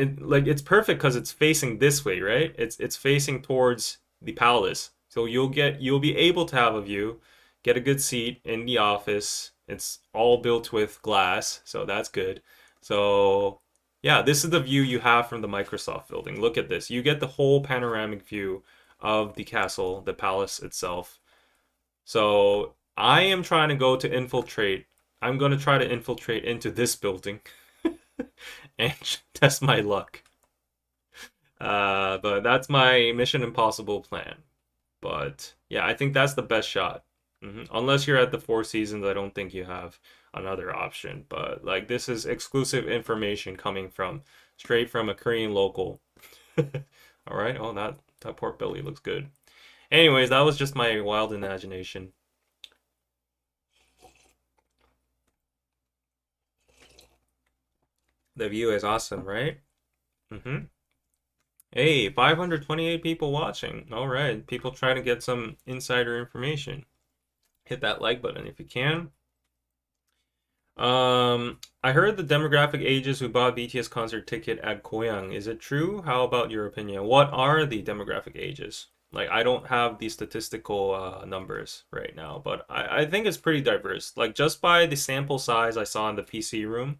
it's perfect because it's facing this way, right? It's facing towards the palace, so you'll be able to have a view, get a good seat in the office. It's all built with glass, so that's good. So yeah, this is the view you have from the Microsoft building. Look at this, you get the whole panoramic view of the castle, the palace itself. So I am trying to go to infiltrate. I'm going to try to infiltrate into this building and test my luck. But that's my Mission Impossible plan. But yeah, I think that's the best shot. Unless you're at the Four Seasons, I don't think you have another option. But like this is exclusive information coming from straight from a Korean local. All right. Oh, that pork belly looks good. Anyways, that was just my wild imagination. The view is awesome, right? Mm-hmm. Hey, 528 people watching. All right, people try to get some insider information. Hit that like button if you can. I heard the demographic ages who bought BTS concert ticket at Goyang. Is it true? How about your opinion? What are the demographic ages? Like, I don't have the statistical numbers right now, but I think it's pretty diverse. Like, just by the sample size I saw in the PC room,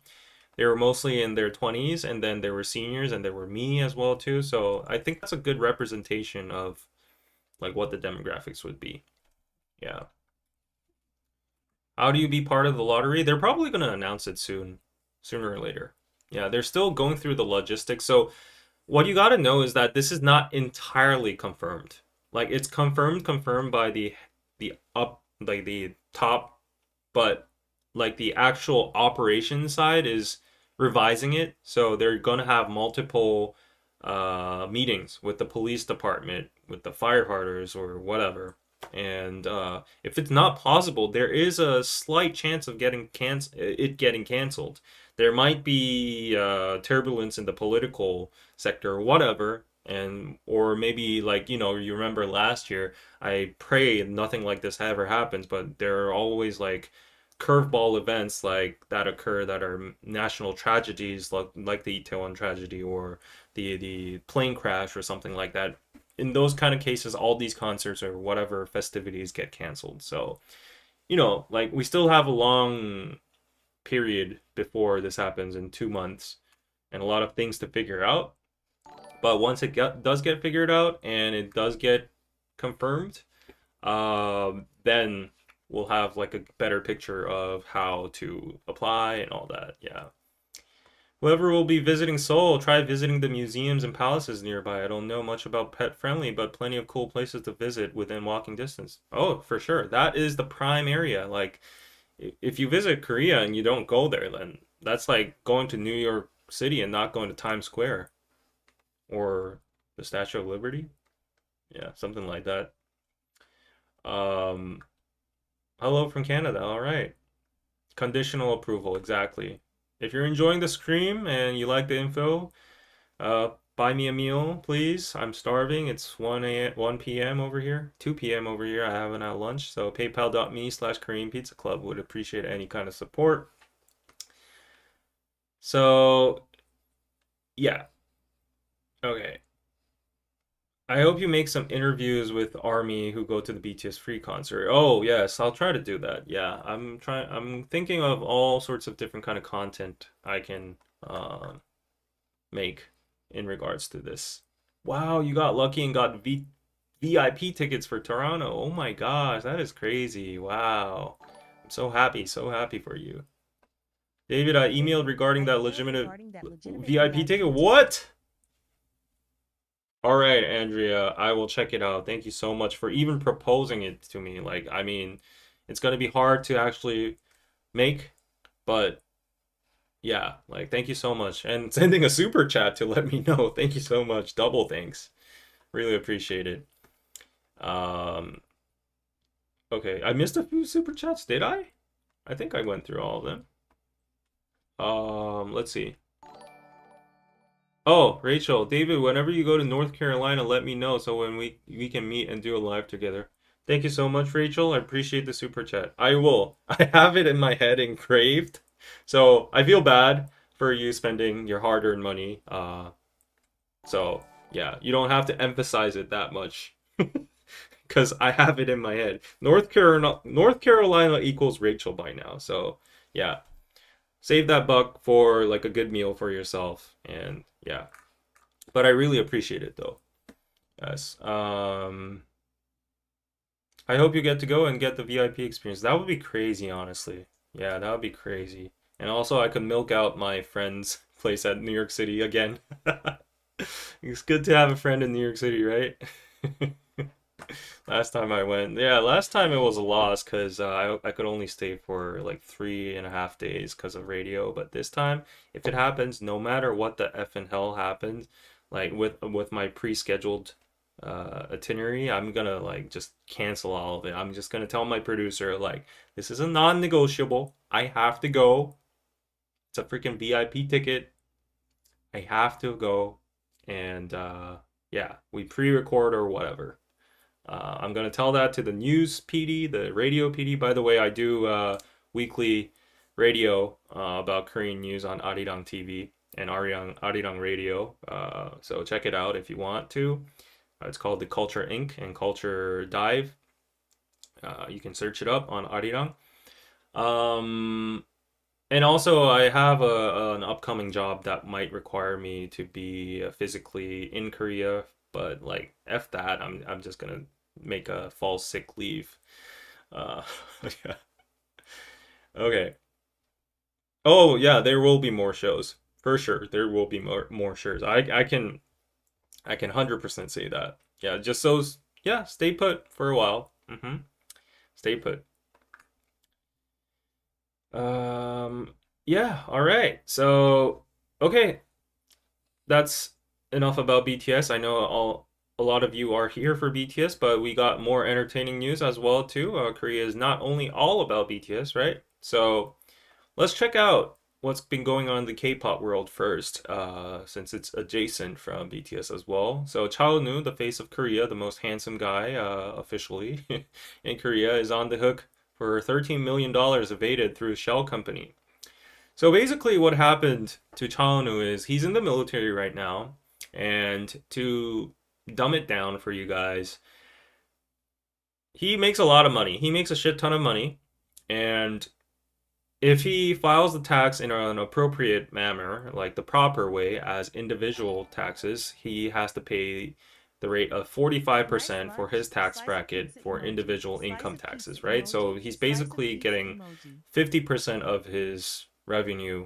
they were mostly in their 20s, and then there were seniors, and there were me as well too. So I think that's a good representation of like what the demographics would be. Yeah. How do you be part of the lottery? They're probably going to announce it soon, sooner or later. Yeah, they're still going through the logistics. So what you got to know is that this is not entirely confirmed. Like it's confirmed by the top, but like the actual operation side is revising it. So they're gonna have multiple meetings with the police department, with the firefighters or whatever. And if it's not plausible, there is a slight chance of it getting canceled. There might be turbulence in the political sector or whatever, and or maybe like you remember last year. I pray nothing like this ever happens, but there are always like curveball events like that occur that are national tragedies like the Itaewon tragedy or the plane crash or something like that. In those kind of cases, all these concerts or whatever festivities get canceled. So, like we still have a long period before this happens in 2 months, and a lot of things to figure out. But once does get figured out and it does get confirmed, then we'll have like a better picture of how to apply and all that. Yeah. Whoever will be visiting Seoul, try visiting the museums and palaces nearby. I don't know much about pet friendly, but plenty of cool places to visit within walking distance. Oh, for sure. That is the prime area. Like, if you visit Korea and you don't go there, then that's like going to New York City and not going to Times Square or the Statue of Liberty. Yeah, something like that. Um, Hello from Canada. All right. Conditional approval, exactly. If you're enjoying the stream and you like the info, buy me a meal, please. I'm starving. It's 1 p.m. over here, 2 p.m. over here. I haven't had lunch, so paypal.me/KoreanPizzaClub would appreciate any kind of support. So, yeah. Okay. I hope you make some interviews with Army who go to the BTS free concert. Oh, yes, I'll try to do that. Yeah, I'm thinking of all sorts of different kind of content I can make in regards to this. Wow, you got lucky and got VIP tickets for Toronto. Oh my gosh, that is crazy. Wow. I'm so happy for you. David, I emailed David, regarding I that emailed legitimate regarding that legitimate VIP ticket. VIP ticket. What? All right, Andrea, I will check it out. Thank you so much for even proposing it to me. Like, I mean, it's gonna be hard to actually make, but yeah, like, thank you so much. And sending a super chat to let me know. Thank you so much. Double thanks. Really appreciate it. Um, okay, I missed a few super chats, did I? I think I went through all of them. Let's see. Oh, Rachel, David, whenever you go to North Carolina, let me know so when we can meet and do a live together. Thank you so much, Rachel. I appreciate the super chat. I will. I have it in my head engraved. So I feel bad for you spending your hard-earned money. So yeah, you don't have to emphasize it that much because I have it in my head. North Carolina equals Rachel by now. So yeah, save that buck for like a good meal for yourself. And yeah, but I really appreciate it though. Yes. I hope you get to go and get the VIP experience. That would be crazy, honestly. Yeah, that would be crazy. And also, I could milk out my friend's place at New York City again. It's good to have a friend in New York City, right? Last time I went, yeah, last time it was a loss because I could only stay for like 3.5 days because of radio. But this time, if it happens, no matter what the F and hell happens, like with my pre-scheduled itinerary, I'm gonna like just cancel all of it. I'm just gonna tell my producer like this is a non-negotiable. I have to go. It's a freaking VIP ticket. I have to go, and yeah, we pre-record or whatever. I'm gonna tell that to the news PD, the radio PD. By the way, I do weekly radio about Korean news on Arirang TV and Arirang Radio. So check it out if you want to. It's called the Culture Inc. and Culture Dive. You can search it up on Arirang. Um, and also, I have an upcoming job that might require me to be physically in Korea, but like F that, I'm just gonna make a false sick leave. Uh, yeah. Okay. Oh yeah, there will be more shows for sure. There will be more shows. I can 100% say that. Yeah, just so yeah, stay put for a while. Stay put. Yeah, all right. So, okay, that's enough about BTS. I know a lot of you are here for BTS, but we got more entertaining news as well too. Korea is not only all about BTS, right? So, let's check out what's been going on in the K-pop world first, since it's adjacent from BTS as well. So Chaonu, the face of Korea, the most handsome guy officially in Korea, is on the hook for $13 million evaded through shell company. So basically, what happened to Chaonu is he's in the military right now, and to dumb it down for you guys, he makes a lot of money. He makes a shit ton of money, and if he files the tax in an appropriate manner, like the proper way as individual taxes, he has to pay the rate of Nice 45% for his lunch. tax Slice of bracket pizza for emoji. individual Slice income of pizza taxes, right? So emoji. he's Slice of basically pizza getting emoji. 50% of his revenue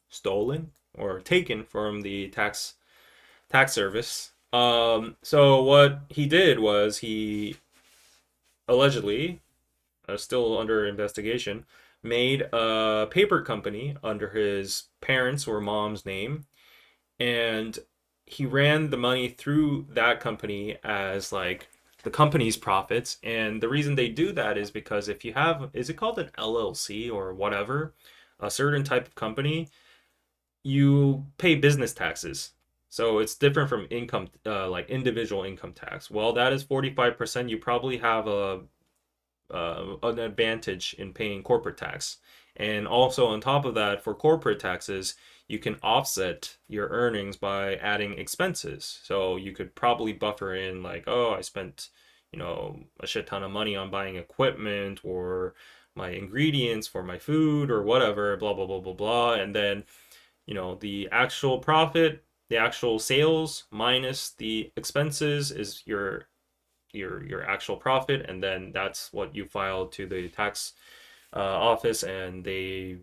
stolen or taken from the tax service. So what he did was he allegedly, still under investigation, made a paper company under his parents' or mom's name, and he ran the money through that company as like the company's profits. And the reason they do that is because if you have, is it called an LLC or whatever, a certain type of company, you pay business taxes. So it's different from income, like individual income tax. Well, that is 45%. You probably have an advantage in paying corporate tax. And also, on top of that, for corporate taxes, you can offset your earnings by adding expenses. So you could probably buffer in, like, oh, I spent, a shit ton of money on buying equipment or my ingredients for my food or whatever, blah, blah, blah, blah, blah. And then, the actual profit, the actual sales minus the expenses is your actual profit, and then that's what you file to the tax office, and they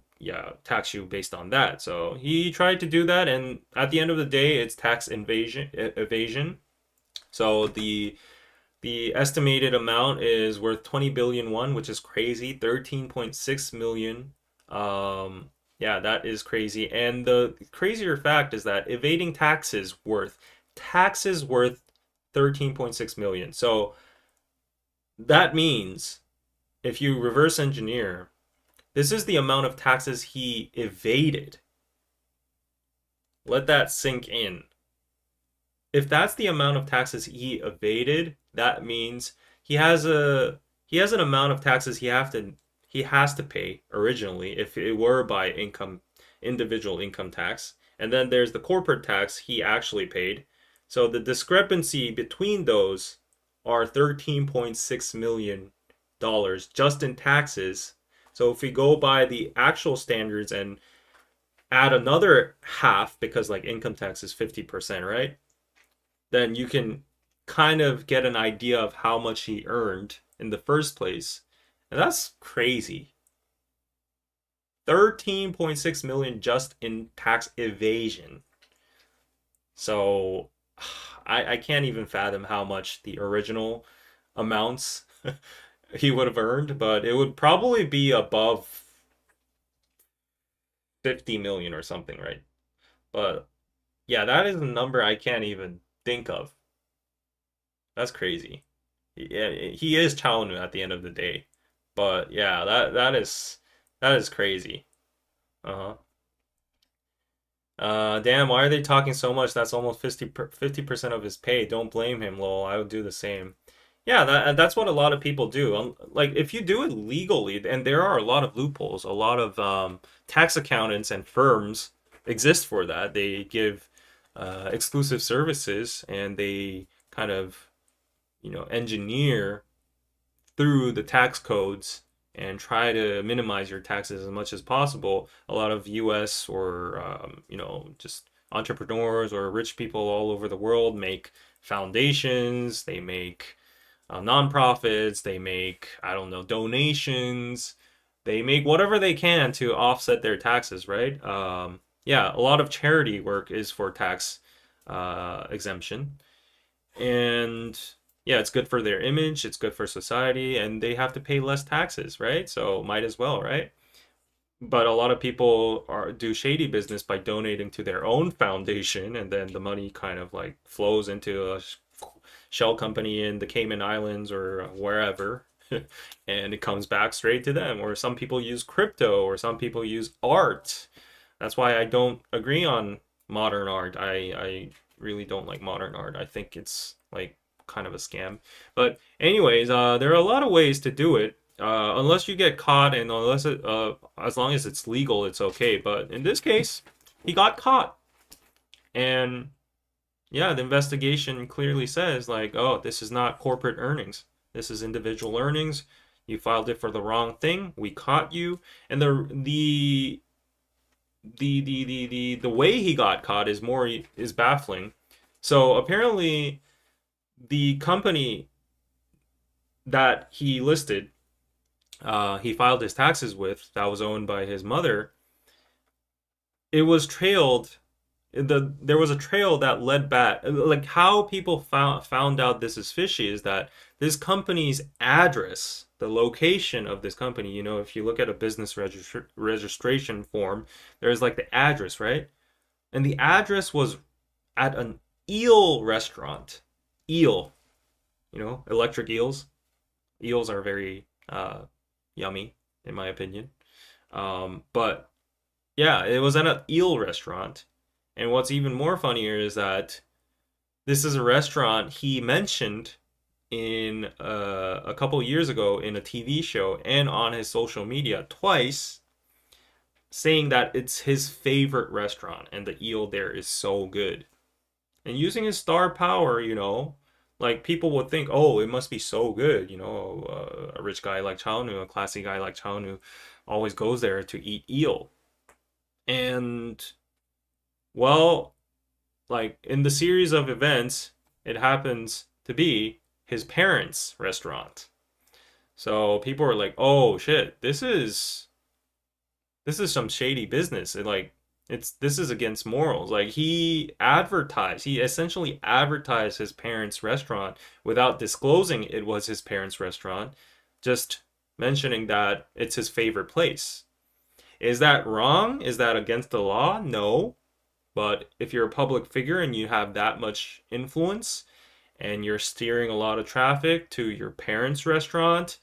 tax you based on that. So he tried to do that, and at the end of the day, it's tax evasion. So the estimated amount is worth 20 billion won, which is crazy. 13.6 million. Yeah, that is crazy. And the crazier fact is that evading taxes worth 13.6 million. So that means if you reverse engineer, this is the amount of taxes he evaded. Let that sink in. If that's the amount of taxes he evaded, that means he has an amount of taxes he has to pay originally if it were by individual income tax. And then there's the corporate tax he actually paid. So the discrepancy between those are 13.6 million dollars just in taxes. So if we go by the actual standards and add another half, because like income tax is 50%, right? Then you can kind of get an idea of how much he earned in the first place. And that's crazy. 13.6 million just in tax evasion. So I can't even fathom how much the original amounts he would have earned, but it would probably be above 50 million or something, right? But yeah, that is a number I can't even think of. That's crazy. Yeah, he is Chaonu at the end of the day. But yeah, that is crazy. Uh-huh. Damn, why are they talking so much? That's almost 50% of his pay. Don't blame him, lol. I would do the same. Yeah, that's what a lot of people do. Like if you do it legally, and there are a lot of loopholes, a lot of tax accountants and firms exist for that. They give exclusive services, and they kind of, engineer through the tax codes and try to minimize your taxes as much as possible. A lot of US or, just entrepreneurs or rich people all over the world make foundations, they make nonprofits, they make, I don't know, donations, they make whatever they can to offset their taxes, right? Yeah, a lot of charity work is for tax exemption. And yeah, it's good for their image, it's good for society, and they have to pay less taxes, right? So might as well, right? But a lot of people do shady business by donating to their own foundation, and then the money kind of like flows into a shell company in the Cayman Islands or wherever, and it comes back straight to them. Or some people use crypto, or some people use art. That's why I don't agree on modern art. I really don't like modern art. I think it's like kind of a scam. But anyways, there are a lot of ways to do it. Unless you get caught, and as long as it's legal, it's okay. But in this case, he got caught, and yeah, the investigation clearly says like, oh, this is not corporate earnings. This is individual earnings. You filed it for the wrong thing. We caught you. And the way he got caught is baffling. So apparently the company that he listed, he filed his taxes with, that was owned by his mother, it was trailed. There was a trail that led back. Like how people found out this is fishy is that this company's address, the location of this company, if you look at a business registration form, there's like the address, right? And the address was at an eel restaurant. Eel, electric eels. Eels are very yummy, in my opinion. But yeah, it was at an eel restaurant. And what's even more funnier is that this is a restaurant he mentioned in a couple years ago in a TV show and on his social media twice, saying that it's his favorite restaurant and the eel there is so good. And using his star power, like people would think, oh, it must be so good. A rich guy like Chaonu, a classy guy like Chaonu, always goes there to eat eel. And well, like in the series of events, it happens to be his parents' restaurant. So people are like, "Oh shit, this is some shady business." This is against morals. Like he essentially advertised his parents' restaurant without disclosing it was his parents' restaurant, just mentioning that it's his favorite place. Is that wrong? Is that against the law? No. But if you're a public figure and you have that much influence and you're steering a lot of traffic to your parents' restaurant,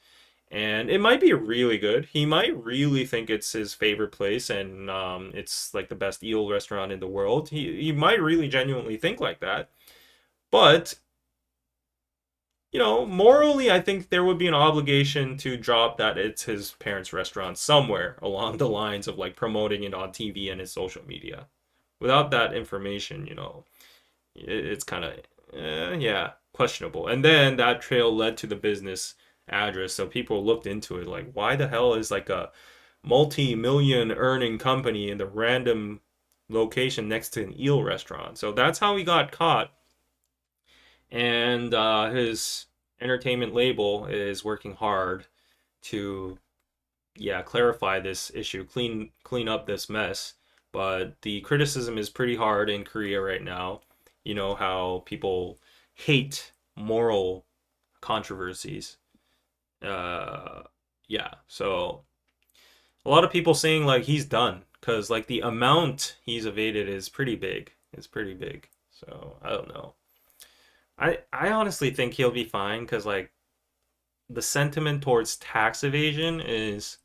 and it might be really good. He might really think it's his favorite place and it's like the best eel restaurant in the world. He might really genuinely think like that. But, morally, I think there would be an obligation to drop that it's his parents' restaurant somewhere along the lines of like promoting it on TV and his social media. Without that information, it's kind of, yeah, questionable. And then that trail led to the business address, so people looked into it like, why the hell is like a multi-million earning company in the random location next to an eel restaurant? So that's how he got caught. And his entertainment label is working hard to, yeah, clarify this issue, clean up this mess. But the criticism is pretty hard in Korea right now. You know how people hate moral controversies. Uh, yeah, so a lot of people saying like he's done because like the amount he's evaded is pretty big. It's pretty big. So I don't know. I honestly think he'll be fine because like the sentiment towards tax evasion is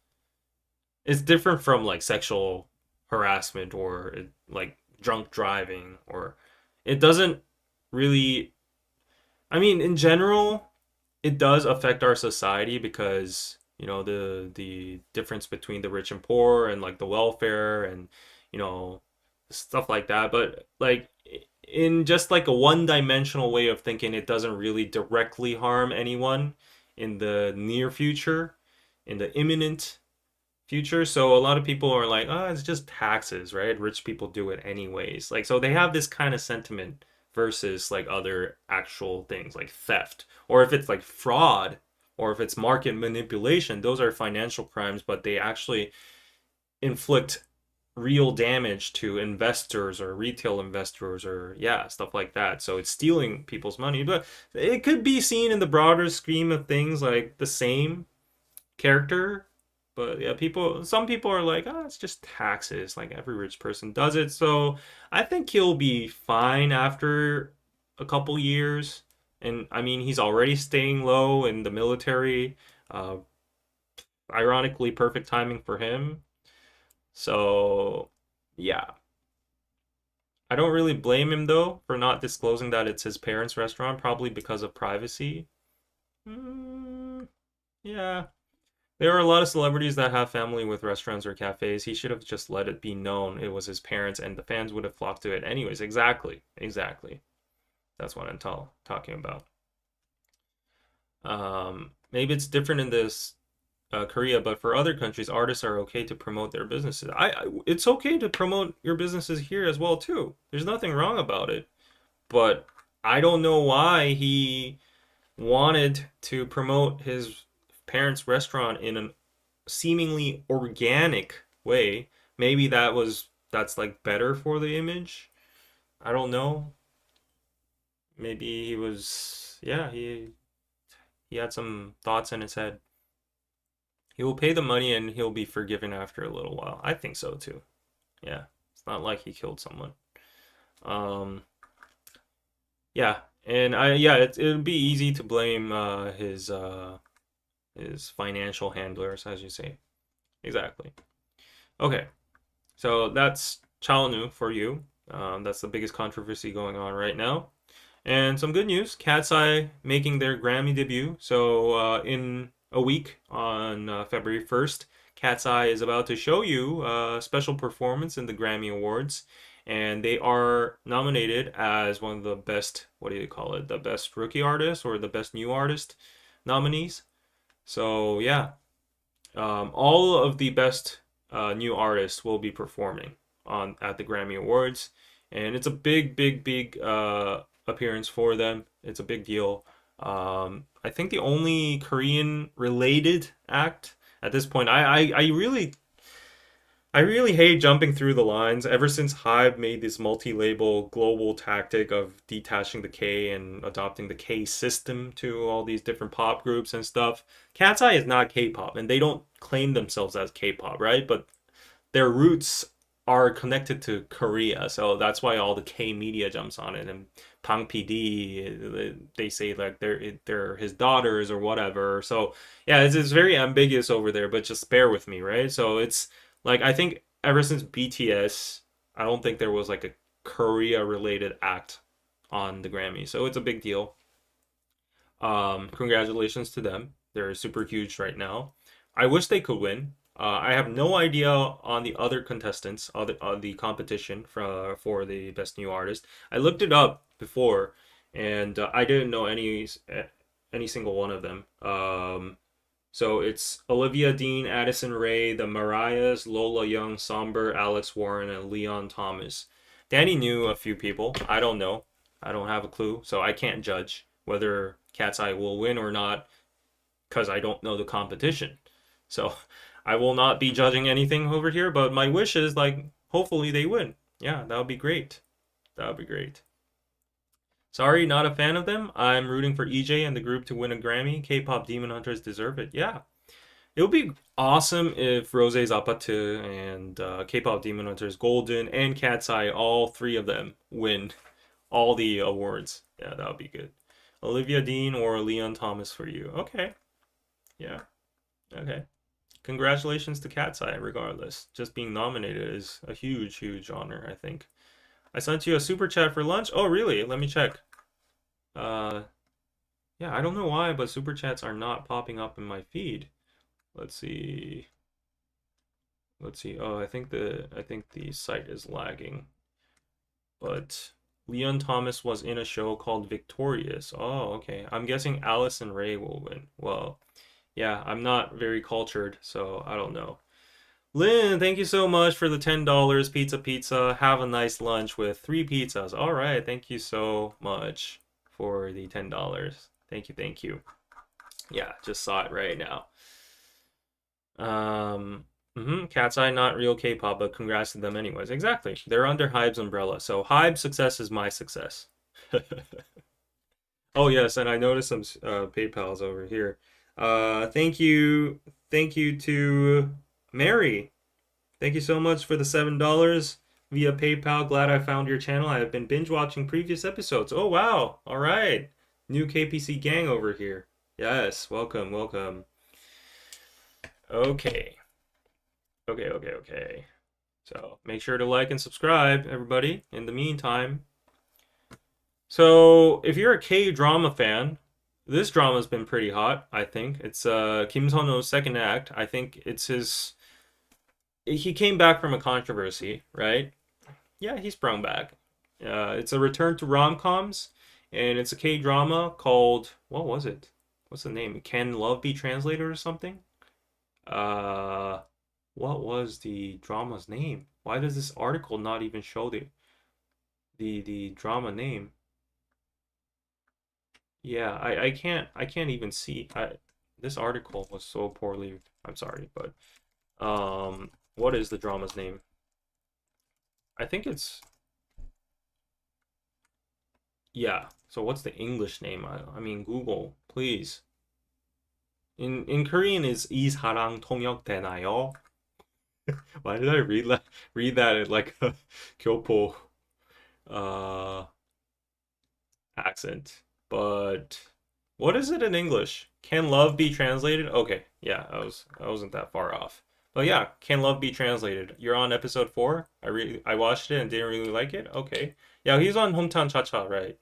different from like sexual harassment or like drunk driving, or it doesn't really, I mean, in general it does affect our society because the difference between the rich and poor and like the welfare and you know stuff like that, but like in just like a one-dimensional way of thinking, it doesn't really directly harm anyone in the near future, in the imminent future. So a lot of people are like, oh, it's just taxes, right? Rich people do it anyways. Like, so they have this kind of sentiment versus like other actual things like theft, or if it's like fraud, or if it's market manipulation, those are financial crimes, but they actually inflict real damage to investors or retail investors or yeah, stuff like that. So it's stealing people's money, but it could be seen in the broader scheme of things like the same character. But yeah, some people are like, oh, it's just taxes. Like every rich person does it. So I think he'll be fine after a couple years. And I mean, he's already staying low in the military. Uh, Ironically, perfect timing for him. So yeah, I don't really blame him though for not disclosing that it's his parents' restaurant, probably because of privacy. Mm, yeah. There are a lot of celebrities that have family with restaurants or cafes. He should have just let it be known it was his parents, and the fans would have flocked to it anyways. Exactly. Exactly. That's what I'm talking about. Maybe it's different in this. Korea, but for other countries, artists are okay to promote their businesses. It's okay to promote your businesses here as well too. There's nothing wrong about it. But I don't know why he wanted to promote his parents' restaurant in a seemingly organic way. Maybe that's like better for the image. I don't know. Maybe he was, yeah, he had some thoughts in his head. He will pay the money and he'll be forgiven after a little while. I think so too. Yeah. It's not like he killed someone. Um, yeah. And it'd be easy to blame his financial handlers, as you say. Exactly. Okay. So that's Chalnu for you. That's the biggest controversy going on right now. And some good news, Cat's Eye making their Grammy debut. So in a week on February 1st, Cat's Eye is about to show you a special performance in the Grammy Awards. And they are nominated as one of the best, what do you call it, the best rookie artist or the best new artist nominees. So yeah, all of the best new artists will be performing on at the Grammy Awards, and it's a big appearance for them. It's a big deal. I think the only Korean related act at this point. I really hate jumping through the lines. Ever since Hive made this multi-label global tactic of detaching the K and adopting the K system to all these different pop groups and stuff, Cat's Eye is not K-pop, and they don't claim themselves as K-pop, right? But their roots are connected to Korea, so that's why all the K media jumps on it. And Pang PD, they say like they're his daughters or whatever. So yeah, it's very ambiguous over there, but just bear with me, right? So it's like I think ever since BTS, I don't think there was like a Korea related act on the Grammy, so it's a big deal. Congratulations to them. They're super huge right now. I wish they could win. I have no idea on the other contestants on the competition for the best new artist. I looked it up before, and I didn't know any single one of them. So it's Olivia Dean, Addison Rae, the Mariahs, Lola Young, Somber, Alex Warren, and Leon Thomas. Danny knew a few people. I don't know. I don't have a clue, so I can't judge whether Cat's Eye will win or not because I don't know the competition. So I will not be judging anything over here, but my wish is like hopefully they win. Yeah, that would be great. That would be great. Sorry, not a fan of them. I'm rooting for EJ and the group to win a Grammy. K-pop Demon Hunters deserve it. Yeah, it would be awesome if Rose Zapata and K-pop Demon Hunters Golden and Cat's Eye, all three of them, win all the awards. Yeah, that would be good. Olivia Dean or Leon Thomas for you. Okay. Yeah. Okay. Congratulations to Cat's Eye, regardless. Just being nominated is a huge honor, I think. I sent you a super chat for lunch. Oh, really? Let me check. Uh, yeah, I don't know why, but super chats are not popping up in my feed. Let's see. Let's see. Oh, I think the site is lagging. But Leon Thomas was in a show called Victorious. Oh, okay. I'm guessing Allison Ray will win. Well, yeah, I'm not very cultured, so I don't know. Lynn, thank you so much for the $10 pizza. Have a nice lunch with 3 pizzas. All right, thank you so much for the $10. Thank you. Yeah, just saw it right now. Cat's Eye, not real K-pop, but congrats to them anyways. Exactly. They're under Hybe's umbrella, so Hybe's success is my success. Oh yes, and I noticed some PayPal's over here. Thank you to Mary. Thank you so much for the $7 via PayPal. Glad I found your channel. I have been binge watching previous episodes. Oh wow! All right, new KPC gang over here. Yes, welcome, welcome. Okay, okay. So make sure to like and subscribe, everybody. In the meantime, so if you're a K-drama fan, this drama's been pretty hot, I think. It's Kim Sun-ho's second act. I think it's his he came back from a controversy, right? Yeah, he sprung back. It's a return to rom-coms, and it's a K-drama called what was it? What's the name? Can Love Be Translated or something? Uh, what was the drama's name? Why does this article not even show the drama name? Yeah, I can't even see. This article was so poorly. I'm sorry, but what is the drama's name? I think it's yeah. So what's the English name? I mean Google, please. In Korean is 이 사랑 통역되나요? Why did I read that in like a 교포 uh accent? But what is it in English? Can love be translated? Okay, yeah, I wasn't that far off. But yeah, can love be translated? You're on episode 4. I watched it and didn't really like it. Okay. Yeah, he's on Hometown Cha Cha, right?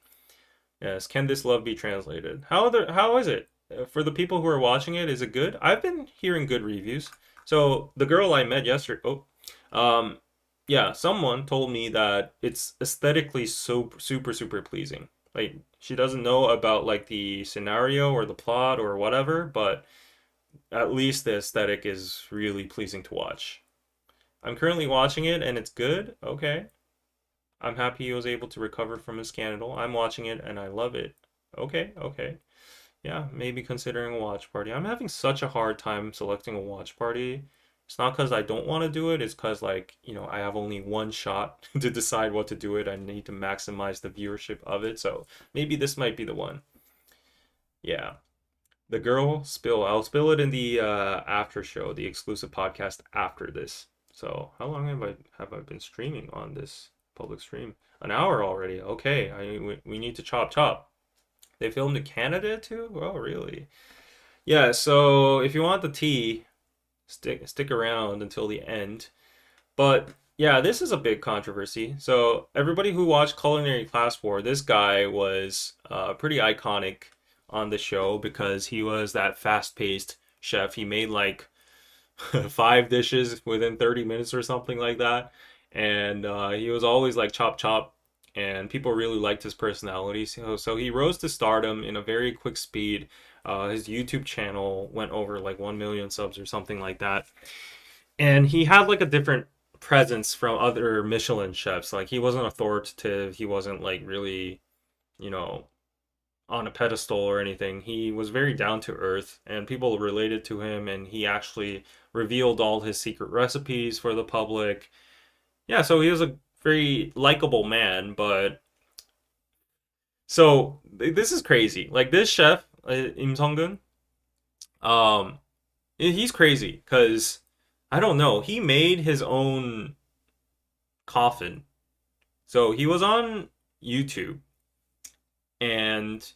Yes, can this love be translated? How is it? For the people who are watching it, is it good? I've been hearing good reviews. So the girl I met yesterday, um, yeah, someone told me that it's aesthetically so super pleasing. Like she doesn't know about like the scenario or the plot or whatever, but at least the aesthetic is really pleasing to watch. I'm currently watching it and it's good. Okay. I'm happy he was able to recover from his scandal. I'm watching it and I love it. Okay. Yeah, maybe considering a watch party. I'm having such a hard time selecting a watch party. It's not because I don't want to do it, it's because, like, I have only one shot to decide what to do it. I need to maximize the viewership of it. So maybe this might be the one. Yeah. The girl spill. I'll spill it in the after show, the exclusive podcast after this. So how long have I been streaming on this public stream? An hour already. Okay, we need to chop. They filmed in Canada too? Oh, really? Yeah, so if you want the tea, stick around until the end. But yeah, this is a big controversy. So everybody who watched Culinary Class 4, this guy was pretty iconic on the show because he was that fast-paced chef. He made like 5 dishes within 30 minutes or something like that. And he was always like chop chop, and people really liked his personality. So he rose to stardom in a very quick speed. His YouTube channel went over like 1 million subs or something like that. And he had like a different presence from other Michelin chefs. Like he wasn't authoritative, he wasn't like really, you know, on a pedestal or anything. He was very down to earth and people related to him, and he actually revealed all his secret recipes for the public. Yeah, so he was a very likable man, but so this is crazy. Like this chef, Im Sung-gun, um he's crazy cuz I don't know, he made his own coffin. So he was on YouTube and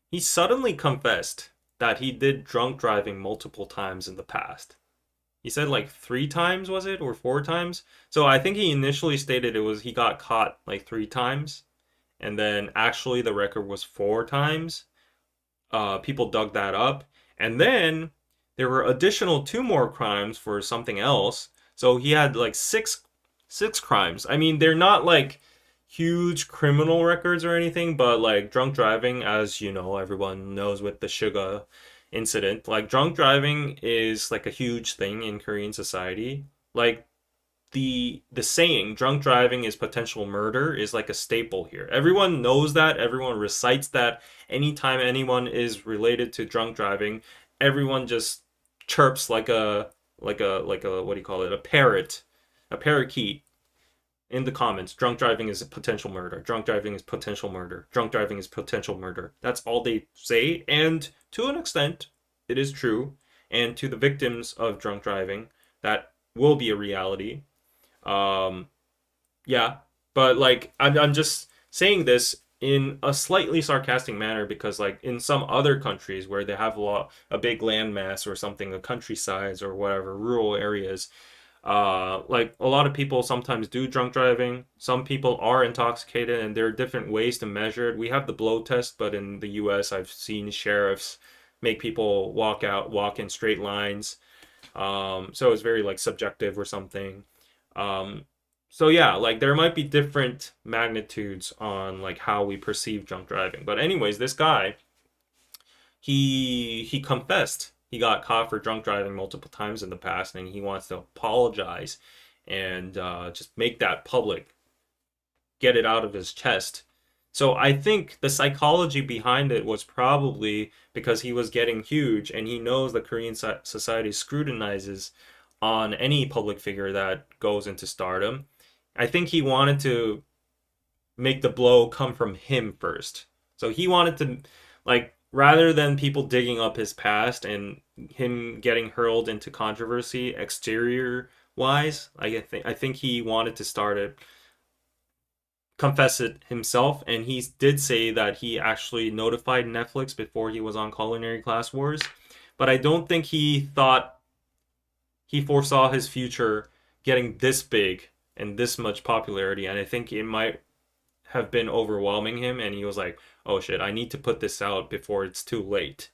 he suddenly confessed that he did drunk driving multiple times in the past. He said like 3 times, was it, or 4 times? So I think he initially stated it was he got caught like 3 times, and then actually the record was 4 times. People dug that up, and then there were additional 2 more crimes for something else. So he had like six crimes. I mean, they're not like huge criminal records or anything, but like drunk driving, as you know, everyone knows with the sugar incident, like drunk driving is like a huge thing in Korean society. Like the saying drunk driving is potential murder is like a staple here. Everyone knows that, everyone recites that anytime anyone is related to drunk driving, everyone just chirps like a what do you call it? A parakeet in the comments. Drunk driving is a potential murder. Drunk driving is potential murder. Drunk driving is potential murder. That's all they say, and to an extent it is true, and to the victims of drunk driving that will be a reality. um, yeah, but like I'm just saying this in a slightly sarcastic manner because like in some other countries where they have a big landmass or something, the countrysides or whatever, rural areas, like a lot of people sometimes do drunk driving. Some people are intoxicated, and there are different ways to measure it. We have the blow test, but in the US, I've seen sheriffs make people walk in straight lines. So it's very like subjective or something. Um, so yeah, like there might be different magnitudes on like how we perceive drunk driving. But anyways, this guy, he confessed he got caught for drunk driving multiple times in the past, and he wants to apologize and just make that public, get it out of his chest. So I think the psychology behind it was probably because he was getting huge and he knows the Korean society scrutinizes on any public figure that goes into stardom. I think he wanted to make the blow come from him first. So he wanted to, like, rather than people digging up his past and him getting hurled into controversy exterior wise, I think he wanted to start it, confess it himself, and he did say that he actually notified Netflix before he was on Culinary Class Wars. But I don't think he thought, he foresaw his future getting this big and this much popularity, and I think it might have been overwhelming him, and he was like, "Oh shit, I need to put this out before it's too late."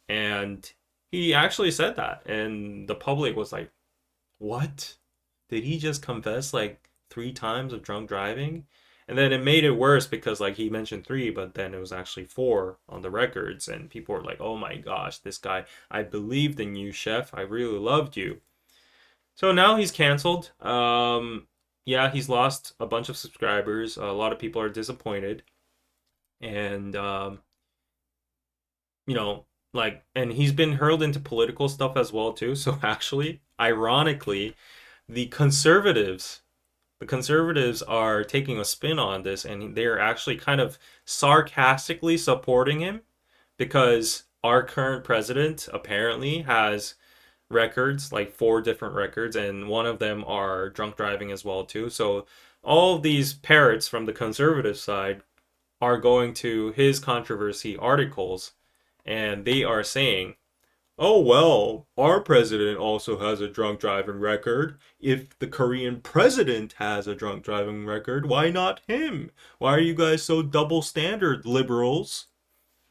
And he actually said that, and the public was like, "What? Did he just confess like 3 times of drunk driving?" And then it made it worse because like he mentioned 3, but then it was actually 4 on the records, and people were like, "Oh my gosh, this guy, I believed in you, chef. I really loved you." So now he's canceled. Yeah, he's lost a bunch of subscribers. A lot of people are disappointed, and you know, like, and he's been hurled into political stuff as well too. So actually, ironically, the conservatives, the conservatives are taking a spin on this, and they're actually kind of sarcastically supporting him because our current president apparently has records, like 4 different records, and one of them are drunk driving as well too. So all of these parrots from the conservative side are going to his controversy articles, and they are saying, "Oh well, our president also has a drunk driving record. If the Korean president has a drunk driving record, why not him? Why are you guys so double standard, liberals?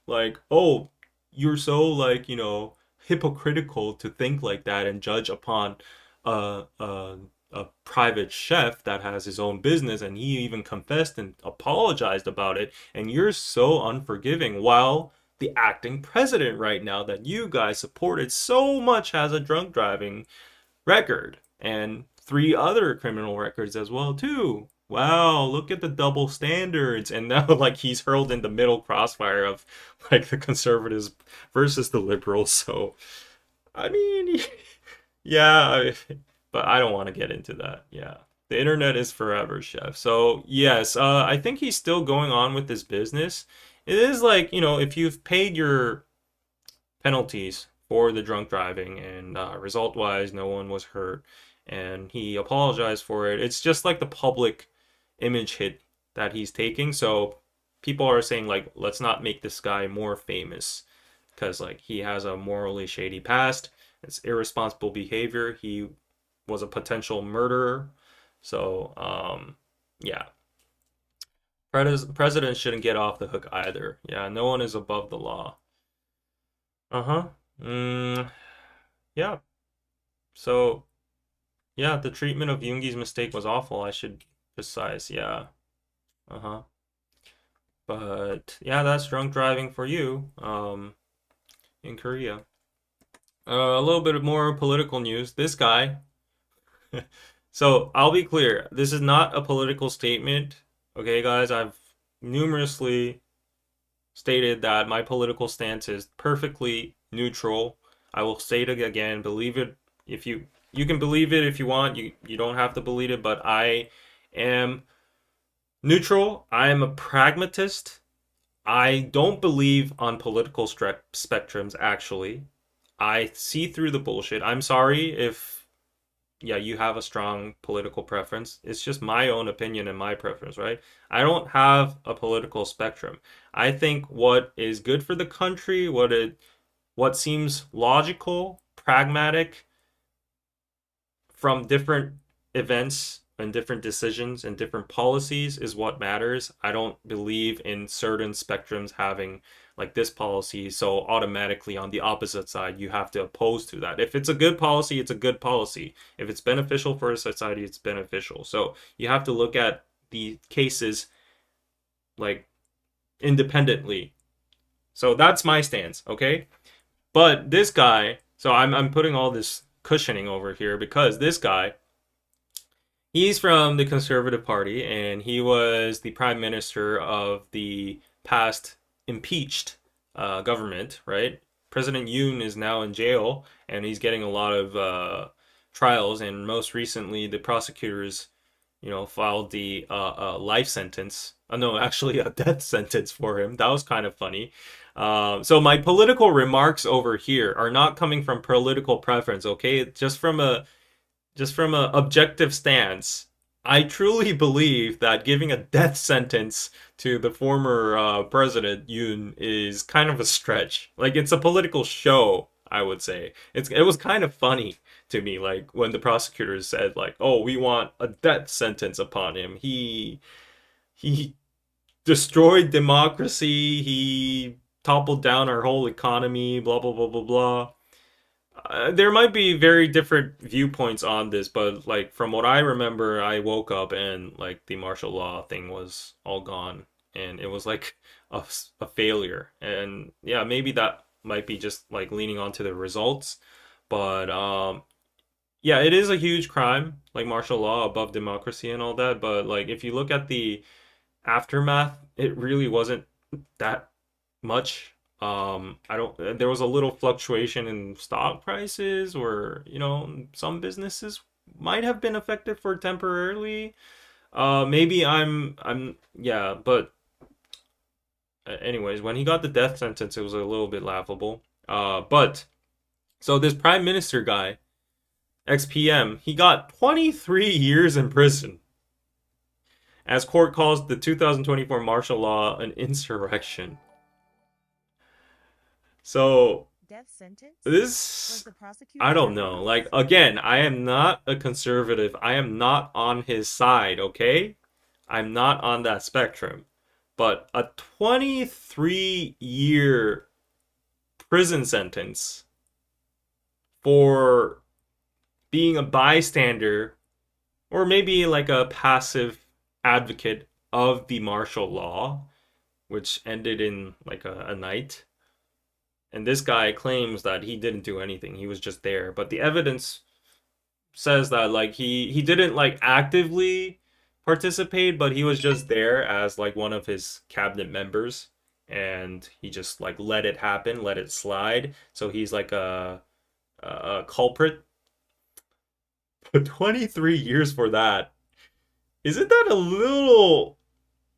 Like, oh, you're so, like, hypocritical to think like that and judge upon a private chef that has his own business, and he even confessed and apologized about it, and you're so unforgiving, while the acting president right now that you guys supported so much has a drunk driving record and 3 other criminal records as well too. Wow, look at the double standards." And now like he's hurled in the middle crossfire of like the conservatives versus the liberals. So I mean, yeah, but I don't want to get into that. Yeah. The internet is forever, chef. So, yes, I think he's still going on with his business. It is like, if you've paid your penalties for the drunk driving, and result wise, no one was hurt, and he apologized for it. It's just like the public image hit that he's taking. So people are saying, like, let's not make this guy more famous because, like, he has a morally shady past. It's irresponsible behavior. He was a potential murderer. So, yeah. President shouldn't get off the hook either. Yeah, no one is above the law. Uh-huh. Mm, yeah. So, yeah, the treatment of Yoongi's mistake was awful. I should precise. Yeah. Uh-huh. But yeah, that's drunk driving for you. In Korea. A little bit of more political news. This guy. So I'll be clear. This is not a political statement. Okay, guys, I've numerously stated that my political stance is perfectly neutral. I will state it again. Believe it if you can believe it if you want. You don't have to believe it, but I am neutral. I am a pragmatist. I don't believe on political spectrums actually. I see through the bullshit. I'm sorry if, yeah, you have a strong political preference. It's just my own opinion and my preference, right? I don't have a political spectrum. I think what is good for the country, what seems logical, pragmatic from different events and different decisions and different policies is what matters. I don't believe in certain spectrums having like this policy, so automatically on the opposite side you have to oppose to that. If it's a good policy, it's a good policy. If it's beneficial for a society, it's beneficial. So you have to look at the cases like independently. So that's my stance, okay? But this guy, so I'm putting all this cushioning over here because this guy, he's from the Conservative Party and he was the prime minister of the past impeached government, right? President Yoon is now in jail and he's getting a lot of trials. And most recently, the prosecutors, filed the life sentence. No, actually, a death sentence for him. That was kind of funny. So my political remarks over here are not coming from political preference, okay? Just from a objective stance, I truly believe that giving a death sentence to the former president Yoon is kind of a stretch. Like it's a political show, I would say. It was kind of funny to me, like when the prosecutors said, like, "Oh, we want a death sentence upon him. He destroyed democracy. He toppled down our whole economy. Blah blah blah blah blah." There might be very different viewpoints on this, but like from what I remember, I woke up and like the martial law thing was all gone, and it was like a failure. And yeah, maybe that might be just like leaning onto the results, but yeah, it is a huge crime, like martial law above democracy and all that. But like if you look at the aftermath, it really wasn't that much. I don't. There was a little fluctuation in stock prices, or some businesses might have been affected for temporarily. Maybe yeah, but anyways, when he got the death sentence, it was a little bit laughable. But so this prime minister guy, XPM, he got 23 years in prison as court calls the 2024 martial law an insurrection. So Death sentence? Was this, the I prosecutor don't ever know. Like released? again, I am not a conservative. I am not on his side, okay? I'm not on that spectrum. But a 23-year prison sentence for being a bystander or maybe like a passive advocate of the martial law, which ended in like a night. And this guy claims that he didn't do anything. He was just there. But the evidence says that like he didn't like actively participate, but he was just there as like one of his cabinet members and he just like let it happen, let it slide. So he's like a culprit. But 23 years for that. Isn't that a little.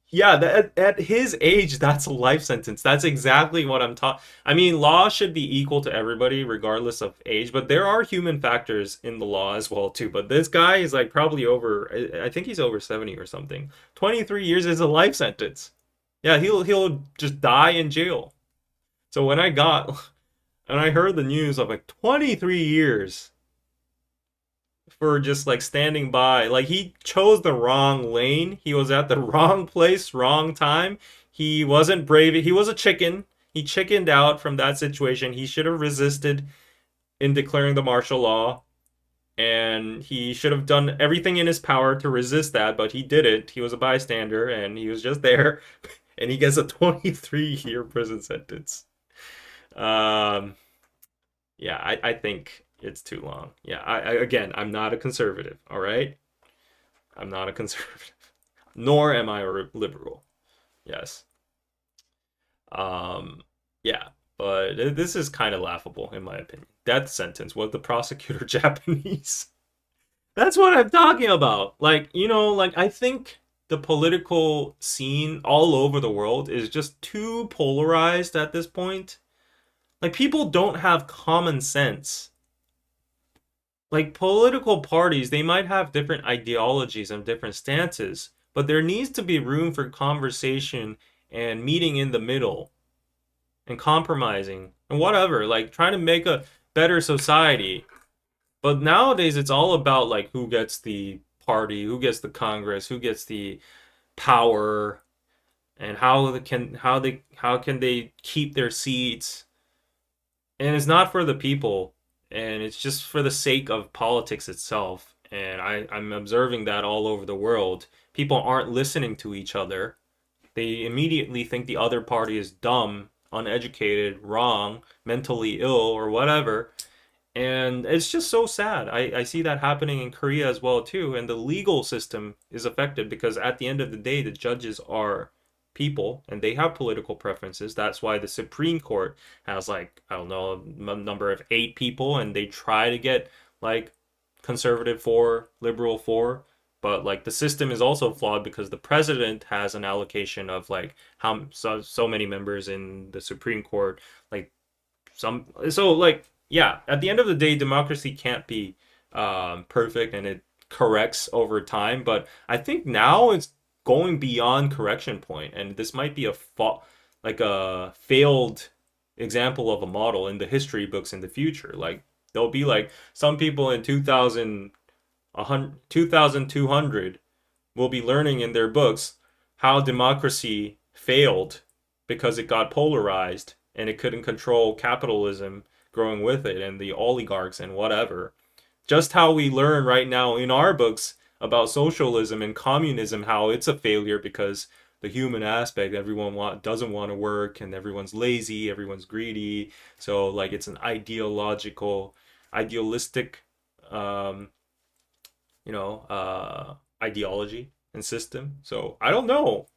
Yeah, at his age, that's a life sentence. That's exactly what I'm talking. I mean, law should be equal to everybody, regardless of age. But there are human factors in the law as well too. But this guy is like probably over. I think he's over 70 or something. 23 years is a life sentence. Yeah, he'll just die in jail. So when I got and I heard the news of like 23 years for just like standing by. Like he chose the wrong lane. He was at the wrong place, wrong time. He wasn't brave. He was a chicken. He chickened out from that situation. He should have resisted in declaring the martial law. And he should have done everything in his power to resist that, but he didn't. He was a bystander and he was just there. And he gets a 23-year prison sentence. Um, yeah, I think it's too long. Yeah, again, I'm not a conservative. All right, I'm not a conservative, nor am I a liberal. Yes. Um, yeah, but this is kind of laughable in my opinion. Death sentence. Was the prosecutor Japanese? That's what I'm talking about. Like, like I think the political scene all over the world is just too polarized at this point. Like people don't have common sense. Like political parties, they might have different ideologies and different stances, but there needs to be room for conversation and meeting in the middle and compromising and whatever, like trying to make a better society. But nowadays it's all about like who gets the party, who gets the Congress, who gets the power, and how can they keep their seats. And it's not for the people, and it's just for the sake of politics itself. And I'm observing that all over the world. People aren't listening to each other. They immediately think the other party is dumb uneducated, wrong, mentally ill, or whatever. And it's just so sad. I see that happening in Korea as well too. And the legal system is affected because at the end of the day, the judges are people and they have political preferences. That's why the Supreme Court has like, I don't know, a number of 8 people, and they try to get like conservative four, liberal four. But like the system is also flawed because the president has an allocation of like how so many members in the Supreme Court, like some so like yeah, at the end of the day, democracy can't be perfect, and it corrects over time. But I think now it's going beyond correction point, and this might be like a failed example of a model in the history books in the future. Like there'll be like some people in 2200 will be learning in their books how democracy failed because it got polarized and it couldn't control capitalism growing with it and the oligarchs and whatever. Just how we learn right now in our books about socialism and communism, how it's a failure because the human aspect, doesn't want to work, and everyone's lazy, everyone's greedy. So like it's an idealistic um, ideology and system. So I don't know,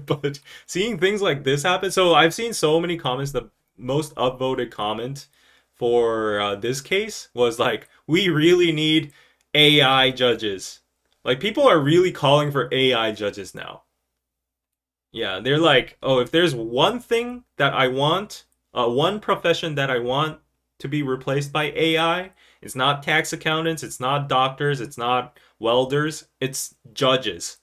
but seeing things like this happen. So I've seen so many comments. The most upvoted comment for this case was like, "We really need AI judges." Like people are really calling for AI judges now. Yeah, they're like, "Oh, if there's one thing that I want, one profession that I want to be replaced by AI, it's not tax accountants, it's not doctors, it's not welders, it's judges."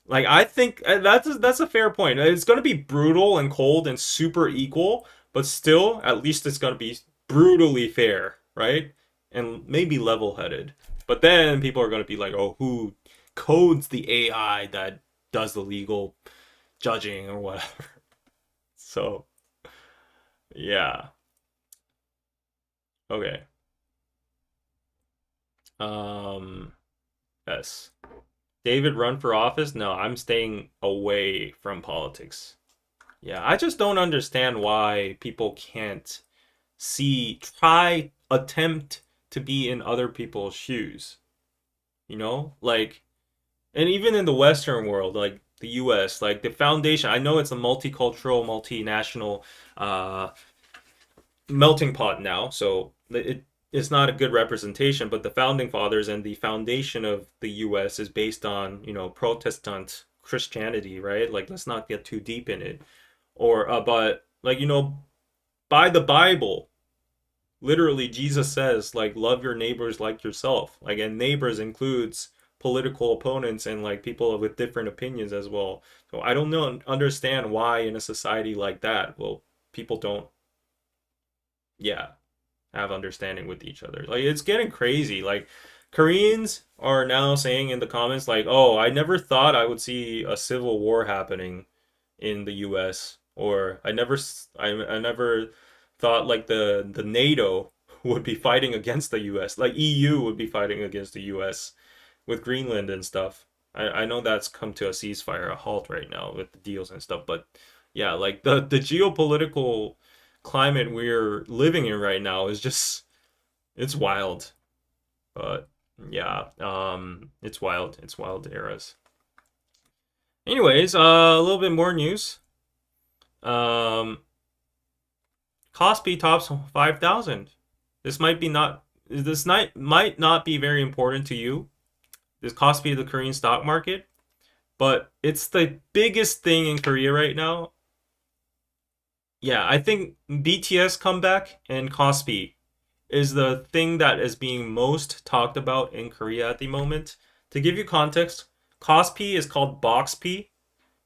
Like I think that's a fair point. It's going to be brutal and cold and super equal, but still, at least it's going to be brutally fair, right? And maybe level-headed. But then people are going to be like, "Oh, who codes the AI that does the legal judging or whatever?" So, yeah. Okay. Um, yes. David run for office? No, I'm staying away from politics. Yeah, I just don't understand why people can't attempt to be in other people's shoes. Like, and even in the Western world, like the US, like the foundation, I know it's a multicultural, multinational uh, melting pot now, so it's not a good representation, but the founding fathers and the foundation of the US is based on, Protestant Christianity, right? Like, let's not get too deep in it. But like, by the Bible, literally Jesus says like love your neighbors like yourself. Like, and neighbors includes political opponents and like people with different opinions as well. So I don't know understand why in a society like that, well, people don't, yeah, have understanding with each other. Like it's getting crazy. Like Koreans are now saying in the comments like, "Oh, I never thought I would see a civil war happening in the US," or I never thought like the NATO would be fighting against the US. Like EU would be fighting against the US with Greenland and stuff. I know that's come to a ceasefire, a halt right now with the deals and stuff, but yeah, like the geopolitical climate we're living in right now is just it's wild. But yeah, it's wild. It's wild eras. Anyways, a little bit more news. Um, Kospi tops 5,000. This night might not be very important to you. This Kospi, the Korean stock market, but it's the biggest thing in Korea right now. Yeah, I think BTS comeback and Kospi is the thing that is being most talked about in Korea at the moment. To give you context, Kospi is called box P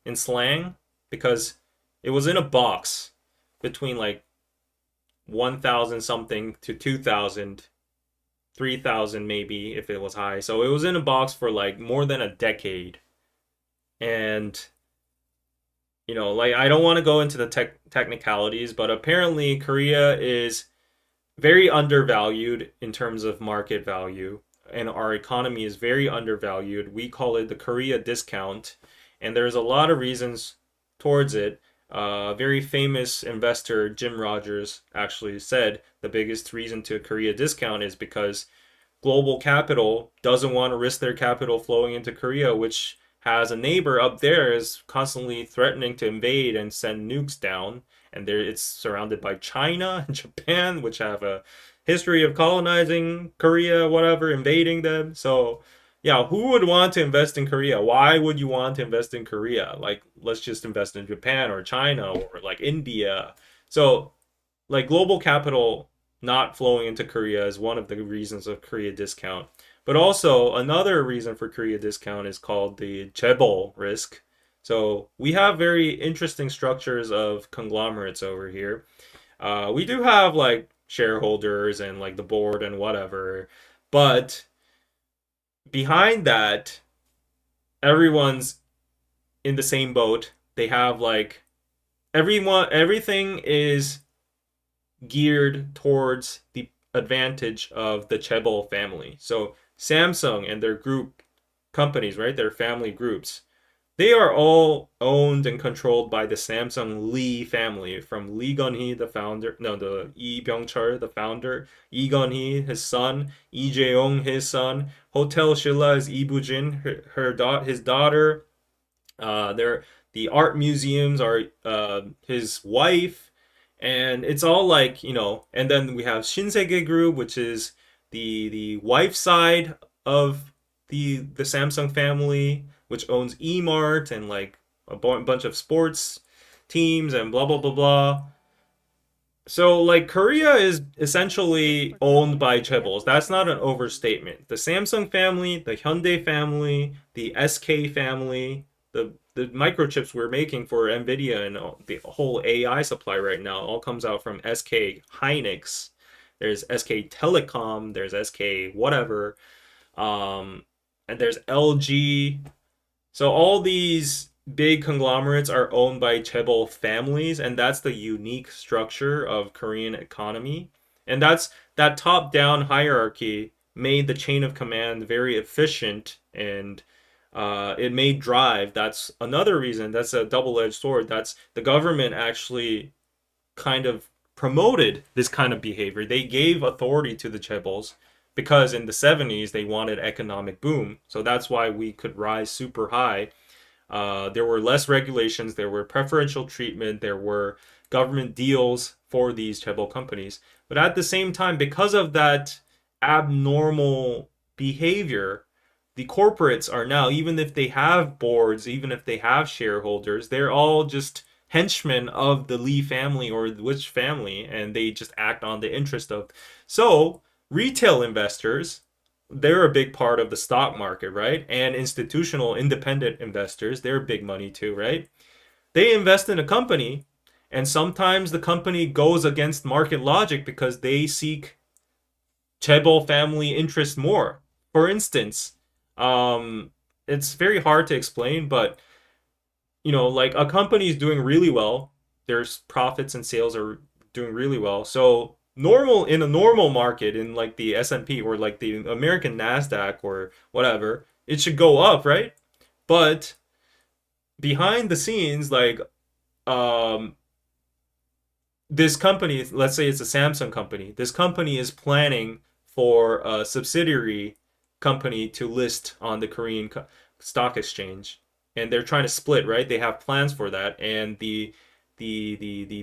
in slang because it was in a box between like 1,000 something to 2,000, 3,000 maybe if it was high. So it was in a box for like more than a decade. And like I don't want to go into the technicalities, but apparently Korea is very undervalued in terms of market value, and our economy is very undervalued. We call it the Korea discount, and there's a lot of reasons towards it. Very famous investor Jim Rogers actually said the biggest reason to Korea discount is because global capital doesn't want to risk their capital flowing into Korea, which has a neighbor up there is constantly threatening to invade and send nukes down. And there it's surrounded by China and Japan, which have a history of colonizing Korea, whatever, invading them. So, yeah, who would want to invest in Korea? Why would you want to invest in Korea? Like, let's just invest in Japan or China or like India. So, like global capital not flowing into Korea is one of the reasons of Korea discount. But also another reason for Korea discount is called the chaebol risk. So we have very interesting structures of conglomerates over here. We do have like shareholders and like the board and whatever, but behind that, everyone's in the same boat. They have like everything is geared towards the advantage of the Chebol family. So Samsung and their group companies, right? Their family groups, they are all owned and controlled by the Samsung Lee family, from Lee Gun-hee, the founder, no, the Lee Byung-chul, the founder, Lee Gun-hee, his son, Lee Jae-yong, his son, Hotel Shilla is Lee Bu-jin, his daughter. The art museums are his wife, and it's all like And then we have Shinsegae Group, which is the wife side of the Samsung family, which owns Emart and like a bunch of sports teams and blah blah blah blah. So, like, Korea is essentially For owned calling by chaebols. That's not an KPC. overstatement. The Samsung family, the Hyundai family, the SK family, the microchips we're making for Nvidia and the whole AI supply right now all comes out from SK Hynix. There's SK Telecom. There's SK whatever. Um, and there's LG. So all these big conglomerates are owned by chaebol families, and that's the unique structure of Korean economy. And that top-down hierarchy made the chain of command very efficient, and it made drive. That's another reason. That's a double-edged sword. That's the government actually kind of promoted this kind of behavior. They gave authority to the chaebols because in the 70s they wanted economic boom. So that's why we could rise super high. There were less regulations, there were preferential treatment, there were government deals for these chaebol companies. But at the same time, because of that abnormal behavior, the corporates are now, even if they have boards, even if they have shareholders, they're all just henchmen of the Lee family or which family, and they just act on the interest of. So, retail investors, they're a big part of the stock market, right? And institutional independent investors, they're big money too, right? They invest in a company, and sometimes the company goes against market logic because they seek chaebol family interest more. For instance, it's very hard to explain, but like a company is doing really well, their profits and sales are doing really well. So normal in a normal market in like the S&P or like the American Nasdaq or whatever, it should go up, right? But behind the scenes, like um this company, let's say it's a Samsung company, this company is planning for a subsidiary company to list on the Korean stock exchange, and they're trying to split, right? They have plans for that, and the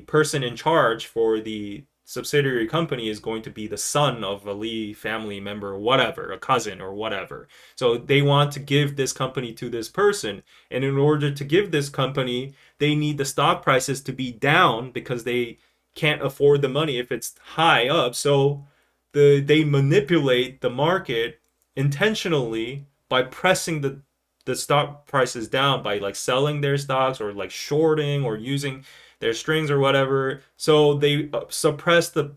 person in charge for the subsidiary company is going to be the son of a Lee family member or whatever, a cousin or whatever. So they want to give this company to this person, and in order to give this company, they need the stock prices to be down because they can't afford the money if it's high up. So they manipulate the market intentionally by pressing the stock prices down by like selling their stocks or like shorting or using their strings or whatever. So they suppress the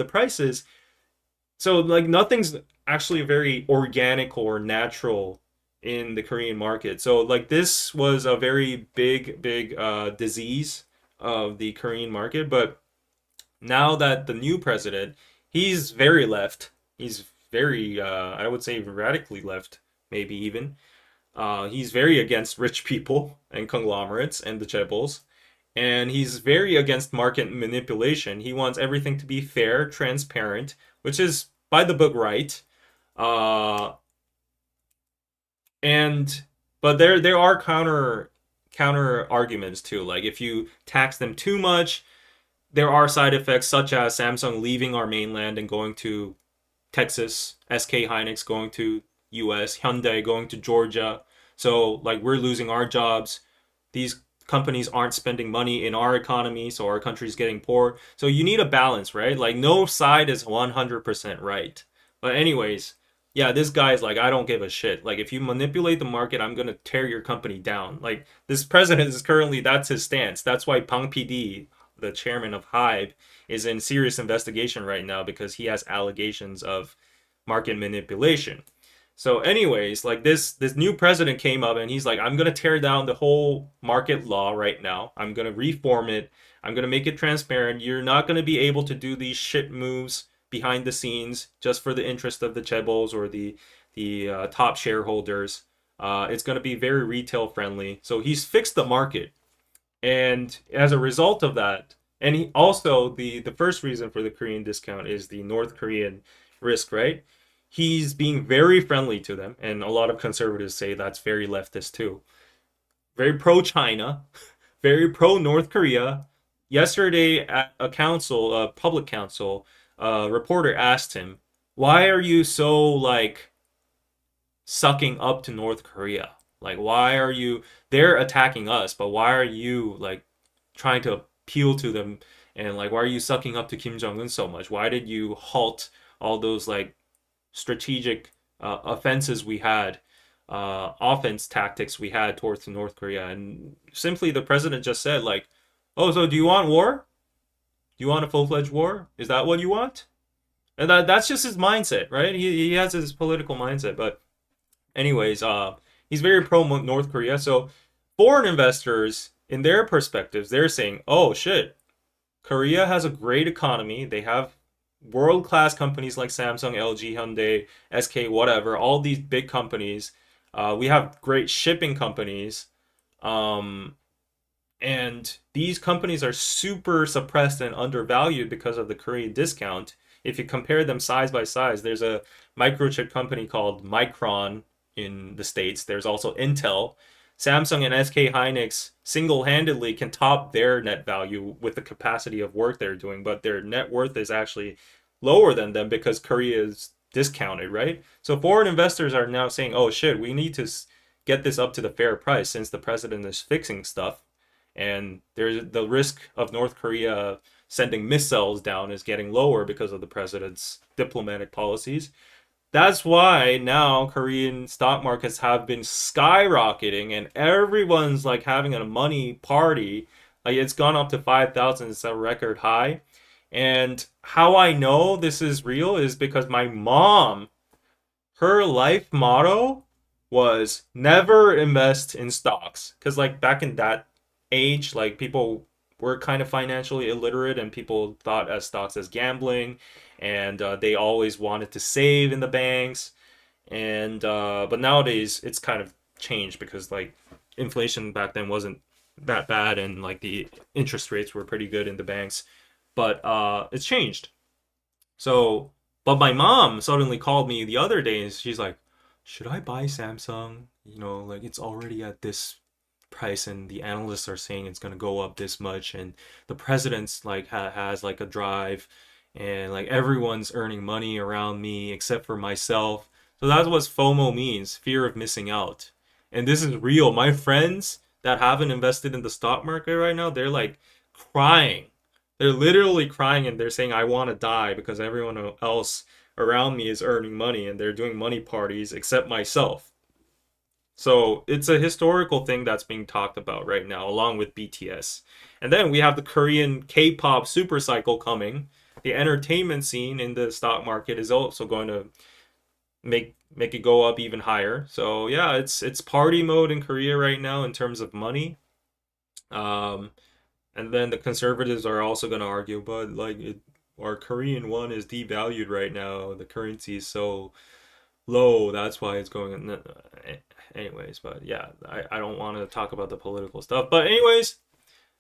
prices. So like nothing's actually very organic or natural in the Korean market. So like this was a very big disease of the Korean market. But now that the new president, he's very left. He's very I would say radically left, maybe even. He's very against rich people and conglomerates and the chaebols, and he's very against market manipulation. He wants everything to be fair, transparent, which is by the book right. Uh, and but there are counter arguments too. Like if you tax them too much, there are side effects such as Samsung leaving our mainland and going to Texas, SK Hynix going to US, Hyundai going to Georgia. So like we're losing our jobs. These companies aren't spending money in our economy, so our country's getting poor. So you need a balance, right? Like no side is 100% right. But anyways, yeah, this guy's like I don't give a shit. Like if you manipulate the market, I'm going to tear your company down. Like this president is currently that's his stance. That's why Pang PD, the chairman of Hive, is in serious investigation right now because he has allegations of market manipulation. So, anyways, like this new president came up and he's like, I'm gonna tear down the whole market law right now. I'm gonna reform it. I'm gonna make it transparent. You're not gonna be able to do these shit moves behind the scenes just for the interest of the chebos or the top shareholders. It's gonna be very retail friendly. So he's fixed the market. And as a result of that, and he also the first reason for the Korean discount is the North Korean risk, right? He's being very friendly to them, and a lot of conservatives say that's very leftist too. Very pro China, very pro North Korea. Yesterday at a public council, a reporter asked him, "Why are you so like sucking up to North Korea? Like, why are you? They're attacking us, but why are you like trying to appeal to them? And like, why are you sucking up to Kim Jong Un so much? Why did you halt all those like strategic offenses we had, offense tactics we had towards North Korea?" And simply, the president just said like, "Oh, so do you want war? Do you want a full-fledged war? Is that what you want?" And that's just his mindset, right? He has his political mindset, but anyways, he's very pro North Korea. So foreign investors, in their perspectives, they're saying, "Oh shit, Korea has a great economy. They have world class companies like Samsung, LG, Hyundai, SK, whatever. All these big companies. We have great shipping companies. Um, and these companies are super suppressed and undervalued because of the Korean discount. If you compare them size by size, there's a microchip company called Micron in the States. There's also Intel. Samsung and SK Hynix single-handedly can top their net value with the capacity of work they're doing, but their net worth is actually lower than them because Korea is discounted, right? So foreign investors are now saying, "Oh shit, we need to get this up to the fair price since the president is fixing stuff." And there's the risk of North Korea sending missiles down is getting lower because of the president's diplomatic policies. That's why now Korean stock markets have been skyrocketing and everyone's like having a money party. Like it's gone up to 5,000, it's a record high. And how I know this is real is because my mom, her life motto was never invest in stocks. Because like back in that age, like people were kind of financially illiterate and people thought as stocks as gambling, and they always wanted to save in the banks. And but nowadays it's kind of changed because like inflation back then wasn't that bad and like the interest rates were pretty good in the banks. But it's changed. So, but my mom suddenly called me the other day and she's like, "Should I buy Samsung? You know, like it's already at this price and the analysts are saying it's going to go up this much and the president's like has like a drive and like everyone's earning money around me except for myself." So that's what FOMO means, fear of missing out. And this is real. My friends that haven't invested in the stock market right now, they're like crying. They're literally crying and they're saying, "I want to die because everyone else around me is earning money and they're doing money parties except myself." So it's a historical thing that's being talked about right now, along with BTS. And then we have the Korean K-pop super cycle coming. The entertainment scene in the stock market is also going to make it go up even higher. So yeah, it's party mode in Korea right now in terms of money. Um, and then the conservatives are also going to argue, but like our Korean won is devalued right now. The currency is so low. That's why it's going. anyways, but yeah, I don't want to talk about the political stuff. But anyways,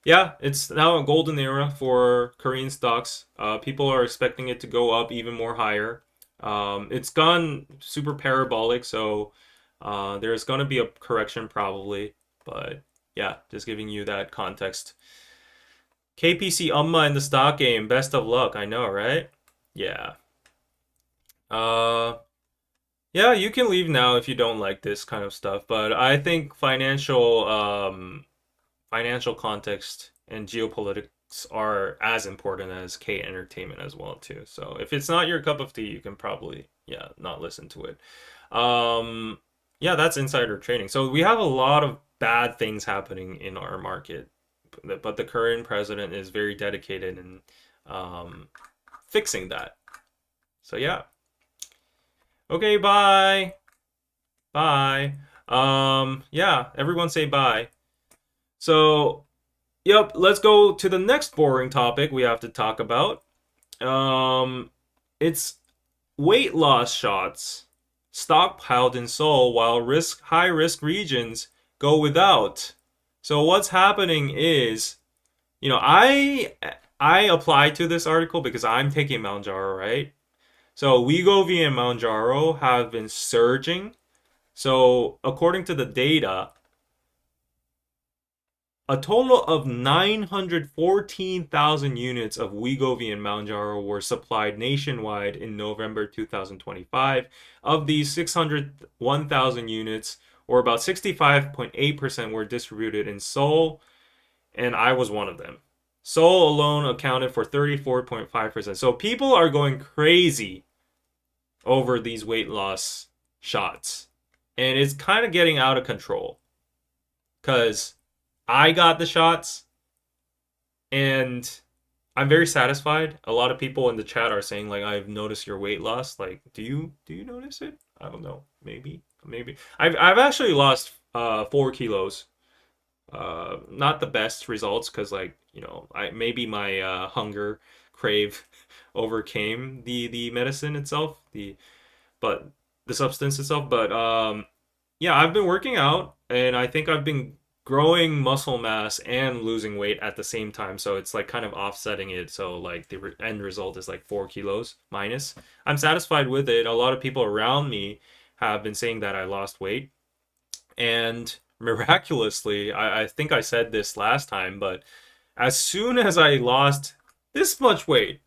yeah, it's now a golden era for Korean stocks. People are expecting it to go up even more higher. It's gone super parabolic, so there's gonna be a correction probably. But yeah, just giving you that context. KPC Umma in the stock game. Best of luck. I know, right? Yeah. Uh, yeah, you can leave now if you don't like this kind of stuff. But I think financial context and geopolitics are as important as K entertainment as well too. So if it's not your cup of tea, you can probably not listen to it. Um, yeah, that's insider trading. So we have a lot of bad things happening in our market, but the current president is very dedicated in um, fixing that. So yeah. Okay, bye. Bye. Yeah, everyone say bye. So yep, let's go to the next boring topic we have to talk about. Um, it's weight loss shots stockpiled in Seoul while high risk regions go without. So what's happening is, I applied to this article because I'm taking Mount Jaro, right? So Wegovy and Mount Jaro have been surging. So according to the data, a total of 914,000 units of Wegovy and Mounjaro were supplied nationwide in November 2025. Of these, 601,000 units, or about 65.8%, were distributed in Seoul, and I was one of them. Seoul alone accounted for 34.5%. So people are going crazy over these weight loss shots. And it's kind of getting out of control. Because I got the shots and I'm very satisfied. A lot of people in the chat are saying like I've noticed your weight loss. Like, do you notice it? I don't know. Maybe. I've actually lost 4 kilos. Not the best results because like I maybe my hunger crave overcame the medicine itself, but the substance itself. But yeah, I've been working out and I think I've been growing muscle mass and losing weight at the same time. So it's like kind of offsetting it. So like the end result is like 4 kilos minus. I'm satisfied with it. A lot of people around me have been saying that I lost weight. And miraculously, I think I said this last time, but as soon as I lost this much weight,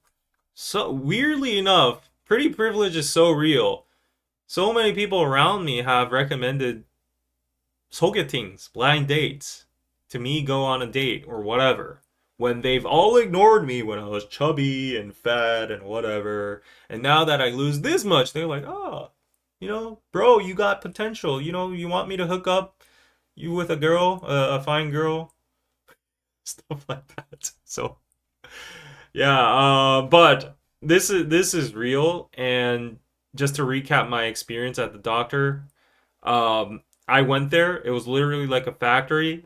so weirdly enough, pretty privilege is so real. So many people around me have recommended 소개팅's, blind dates, to me go on a date or whatever. When they've all ignored me when I was chubby and fat and whatever. And now that I lose this much, they're like, oh, bro, you got potential. You want me to hook up you with a girl, a fine girl, stuff like that. So yeah, but this is real. And just to recap my experience at the doctor, I went there. It was literally like a factory.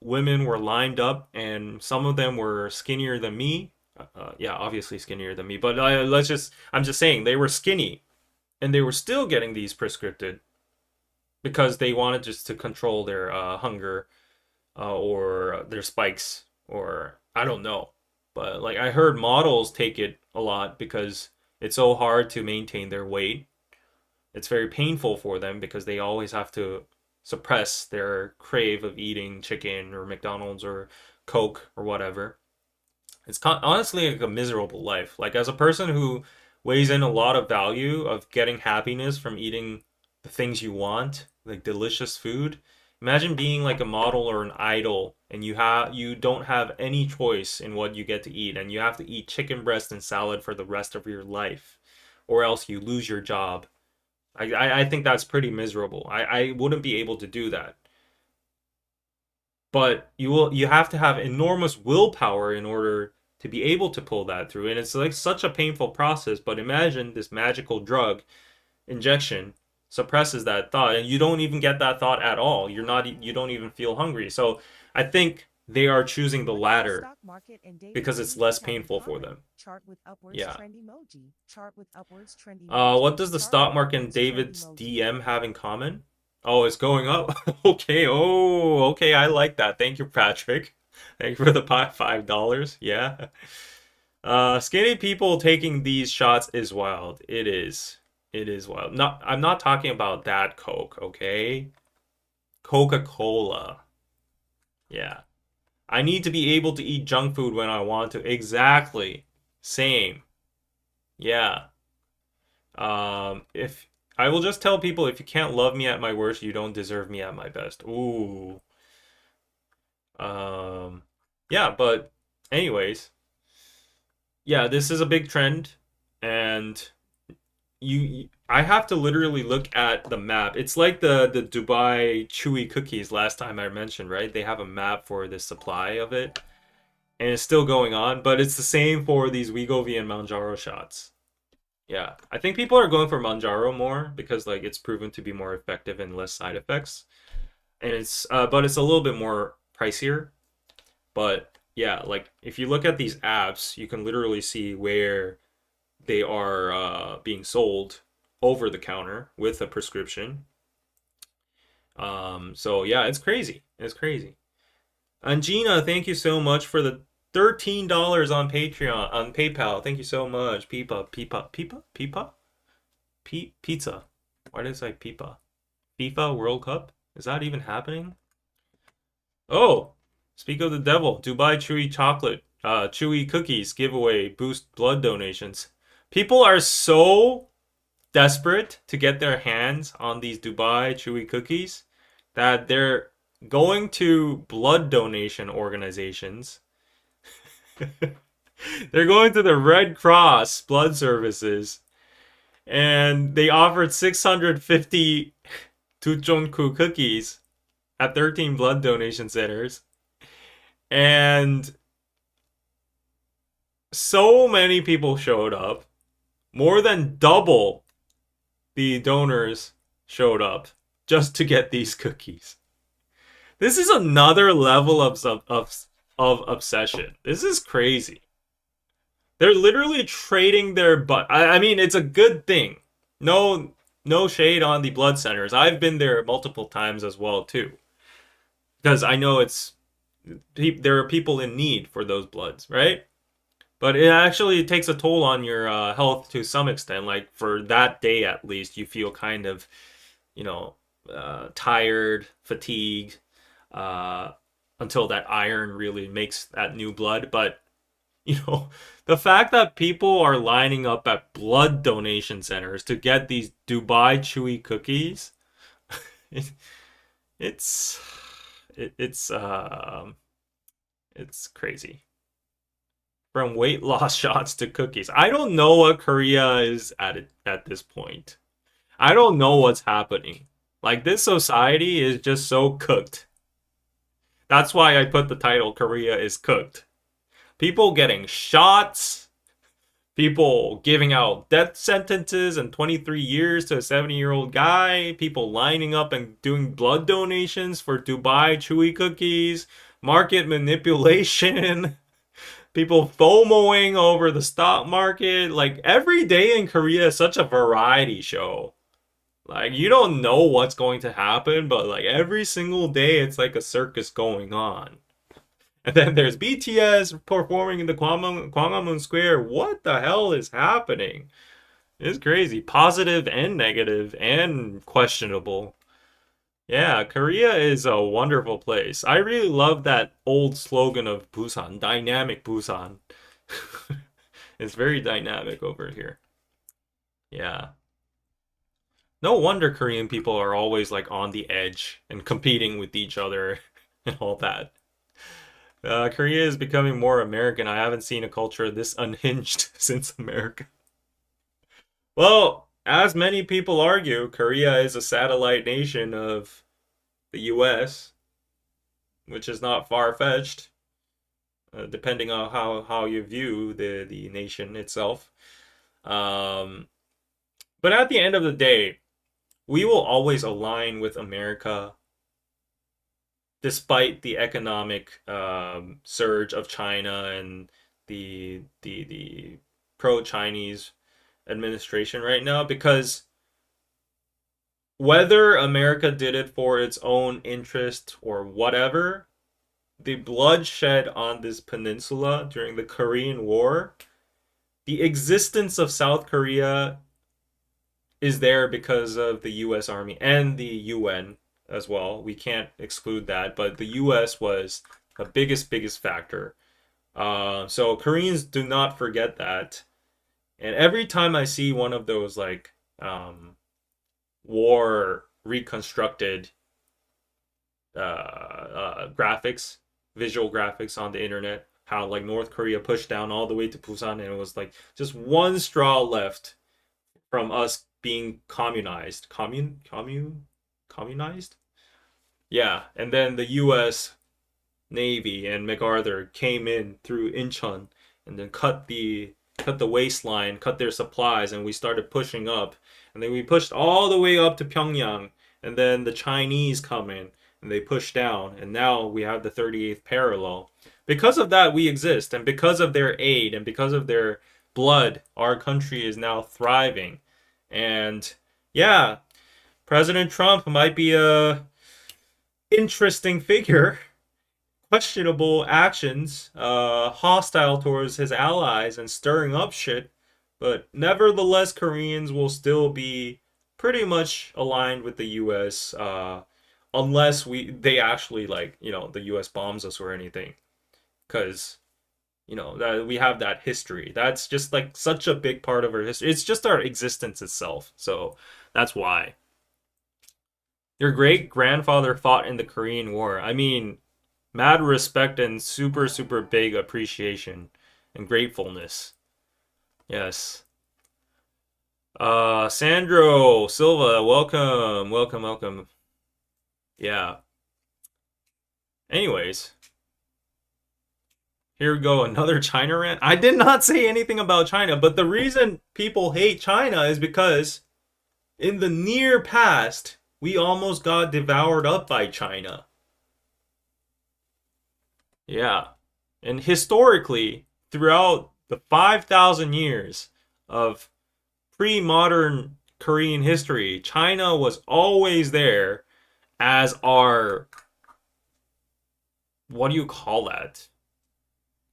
Women were lined up, and some of them were skinnier than me. Yeah, obviously skinnier than me. But I'm just saying they were skinny, and they were still getting these prescripted because they wanted just to control their hunger or their spikes, or I don't know. But like I heard models take it a lot because it's so hard to maintain their weight. It's very painful for them because they always have to suppress their crave of eating chicken or McDonald's or Coke or whatever. It's honestly like a miserable life. Like as a person who weighs in a lot of value of getting happiness from eating the things you want, like delicious food. Imagine being like a model or an idol and you don't have any choice in what you get to eat and you have to eat chicken breast and salad for the rest of your life or else you lose your job. I think that's pretty miserable. I wouldn't be able to do that. But you have to have enormous willpower in order to be able to pull that through. And it's like such a painful process. But imagine this magical drug injection suppresses that thought and you don't even get that thought at all. You don't even feel hungry. So I think they are choosing the latter Stock market and dating because it's less emojis have in painful for common. them. Chart with upwards Yeah. trend emoji. Chart with upwards trend What emoji. does the Chart with stock market and upwards trend David's emoji. DM have in common? Oh, it's going up. Okay. Oh, okay. I like that. Thank you, Patrick. Thank you for the $5. Yeah. Skinny people taking these shots is wild. It is. It is wild. Not. I'm not talking about that Coke. Okay. Coca-Cola. Yeah. I need to be able to eat junk food when I want to. Exactly. Same. Yeah. If I will just tell people if you can't love me at my worst, you don't deserve me at my best. Ooh. Um, yeah, but anyways, yeah, this is a big trend, and I have to literally look at the map. It's like the Dubai chewy cookies last time I mentioned, right? They have a map for the supply of it, and it's still going on, but it's the same for these Wegovy and Manjaro shots. Yeah, I think people are going for Manjaro more because like it's proven to be more effective and less side effects, and but it's a little bit more pricier. But yeah, like if you look at these apps, you can literally see where they are being sold over the counter with a prescription. So yeah, it's crazy. It's crazy. And Gina, thank you so much for the $13 on Patreon on PayPal. Thank you so much. Pizza. Why did I say Pipa? FIFA World Cup? Is that even happening? Oh, speak of the devil. Dubai Chewy Chocolate, Chewy Cookies giveaway boost blood donations. People are so desperate to get their hands on these Dubai Chewy cookies that they're going to blood donation organizations. They're going to the Red Cross blood services and they offered 650 Tuchonku cookies at 13 blood donation centers. And so many people showed up. More than double the donors showed up just to get these cookies. This is another level of obsession. This is crazy. They're literally trading their butt. I mean, it's a good thing. No shade on the blood centers. I've been there multiple times as well too, because I know there are people in need for those bloods, right? But it actually takes a toll on your health to some extent. Like for that day at least, you feel kind of, you know, tired, fatigued, uh, until that iron really makes that new blood. But you know, the fact that people are lining up at blood donation centers to get these Dubai Chewy cookies, it, it's it, it's crazy. From weight loss shots to cookies. I don't know what Korea is at this point. I don't know what's happening. Like this society is just so cooked. That's why I put the title Korea is cooked. People getting shots, people giving out death sentences and 23 years to a 70-year-old guy, people lining up and doing blood donations for Dubai Chewy cookies, market manipulation, people FOMOing over the stock market. Like every day in Korea is such a variety show. Like you don't know what's going to happen, but like every single day it's like a circus going on. And then there's BTS performing in the Gwanghwamun Square. What the hell is happening? It's crazy. Positive and negative and questionable. Yeah, Korea is a wonderful place. I really love that old slogan of Busan, dynamic Busan. It's very dynamic over here. Yeah. No wonder Korean people are always like on the edge and competing with each other and all that. Korea is becoming more American. I haven't seen a culture this unhinged since America. Well, as many people argue, Korea is a satellite nation of the US, which is not far-fetched, depending on how you view the nation itself. Um, but at the end of the day, we will always align with America despite the economic surge of China and the pro-Chinese administration right now, because whether America did it for its own interest or whatever, the bloodshed on this peninsula during the Korean War, the existence of South Korea is there because of the US Army and the UN as well. We can't exclude that, but the US was the biggest factor. So Koreans do not forget that. And every time I see one of those like war reconstructed graphics, visual graphics on the internet, how like North Korea pushed down all the way to Busan, and it was like just one straw left from us being communized. Yeah, and then the U.S. Navy and MacArthur came in through Incheon and then cut the waistline, cut their supplies, and we started pushing up. And then we pushed all the way up to Pyongyang, and then the Chinese come in and they push down, and now we have the 38th parallel. Because of that, we exist, and because of their aid and because of their blood, our country is now thriving. And yeah, President Trump might be a interesting figure, questionable actions, hostile towards his allies and stirring up shit. But nevertheless, Koreans will still be pretty much aligned with the U.S. Unless they actually like the U.S. bombs us or anything, because that we have that history. That's just like such a big part of our history. It's just our existence itself. So that's why. Your great grandfather fought in the Korean War. I mean, mad respect and super big appreciation and gratefulness. Yes. Sandro Silva, welcome. Yeah. Anyways, here we go, another China rant. I did not say anything about China, but the reason people hate China is because in the near past, we almost got devoured up by China. Yeah. And historically, throughout the 5,000 years of pre modern Korean history, China was always there as our, what do you call that?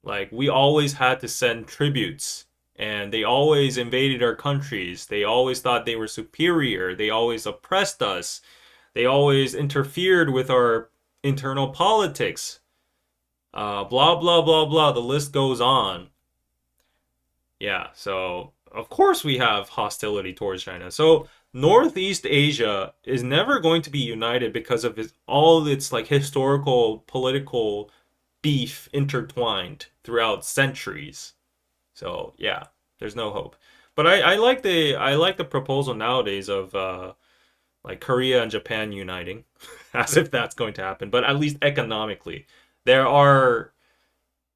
Like, we always had to send tributes, and they always invaded our countries. They always thought they were superior. They always oppressed us. They always interfered with our internal politics. Blah, blah, blah, blah. The list goes on. Yeah, so of course we have hostility towards China. So Northeast Asia is never going to be united because of all its like historical political beef intertwined throughout centuries. So yeah, there's no hope. But I like the proposal nowadays of like Korea and Japan uniting, as if that's going to happen. But at least economically, there are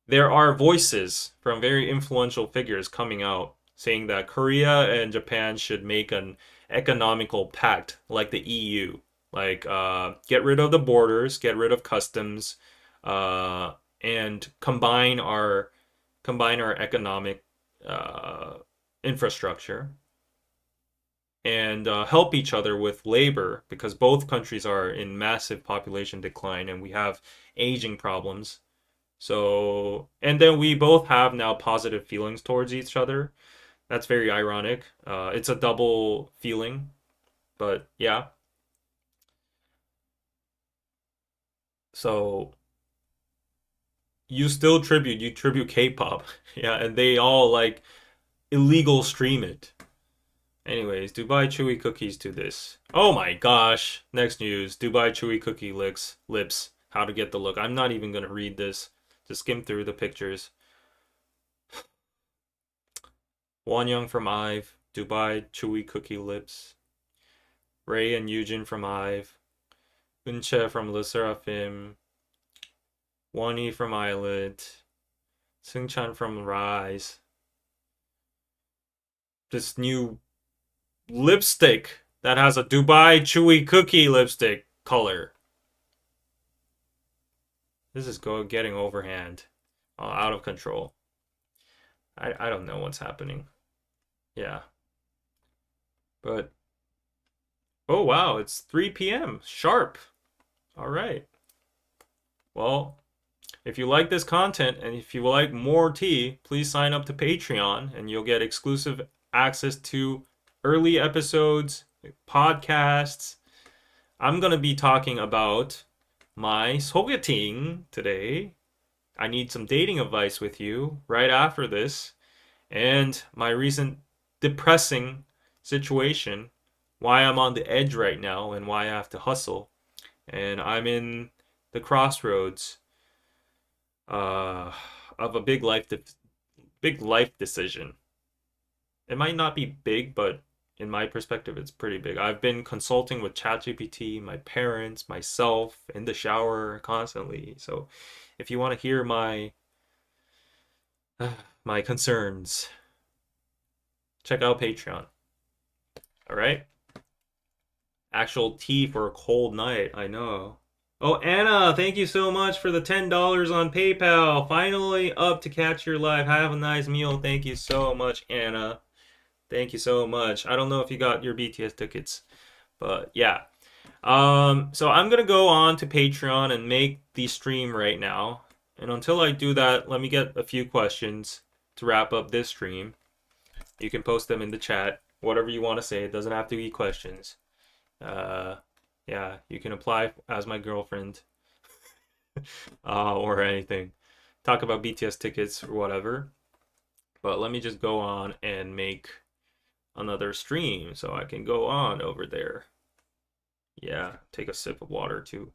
there are voices from very influential figures coming out saying that Korea and Japan should make an economical pact like the EU, like get rid of the borders, get rid of customs, and combine our economic uh, infrastructure and help each other with labor because both countries are in massive population decline and we have aging problems. So, and then we both have now positive feelings towards each other. That's very ironic. It's a double feeling, but yeah. So you tribute K-pop, yeah, and they all like illegal stream it. Anyways, Dubai Chewy cookies to this. Oh my gosh! Next news: Dubai Chewy cookie lips. How to get the look? I'm not even gonna read this. Just skim through the pictures. Wonyoung from IVE, Dubai Chewy Cookie Lips, Ray and Eugene from IVE, Unche from Le Seraphim, Wani from Eyelid, Seungchan from Rise. This new lipstick that has a Dubai Chewy Cookie lipstick color. This is getting overhand, out of control. I don't know what's happening. Yeah, but Oh wow, it's 3 p.m. sharp. All right. Well, if you like this content and if you like more tea, please sign up to Patreon and you'll get exclusive access to early episodes, podcasts. I'm going to be talking about my sogeting today. I need some dating advice with you right after this, and my recent depressing situation, why I'm on the edge right now and why I have to hustle. And I'm in the crossroads uh, of a big life decision. It might not be big, but in my perspective, it's pretty big. I've been consulting with ChatGPT, my parents, myself in the shower constantly. So, if you want to hear my concerns, check out Patreon. All right, actual tea for a cold night. I know. Oh, Anna, thank you so much for the $10 on PayPal. Finally up to catch your life. Have a nice meal. Thank you so much, Anna. Thank you so much. I don't know if you got your BTS tickets, but yeah. So I'm gonna go on to Patreon and make the stream right now. And until I do that, let me get a few questions to wrap up this stream. You can post them in the chat, whatever you want to say. It doesn't have to be questions. Uh, yeah, you can apply as my girlfriend, or anything. Talk about BTS tickets or whatever. But let me just go on and make another stream so I can go on over there. Yeah, take a sip of water too.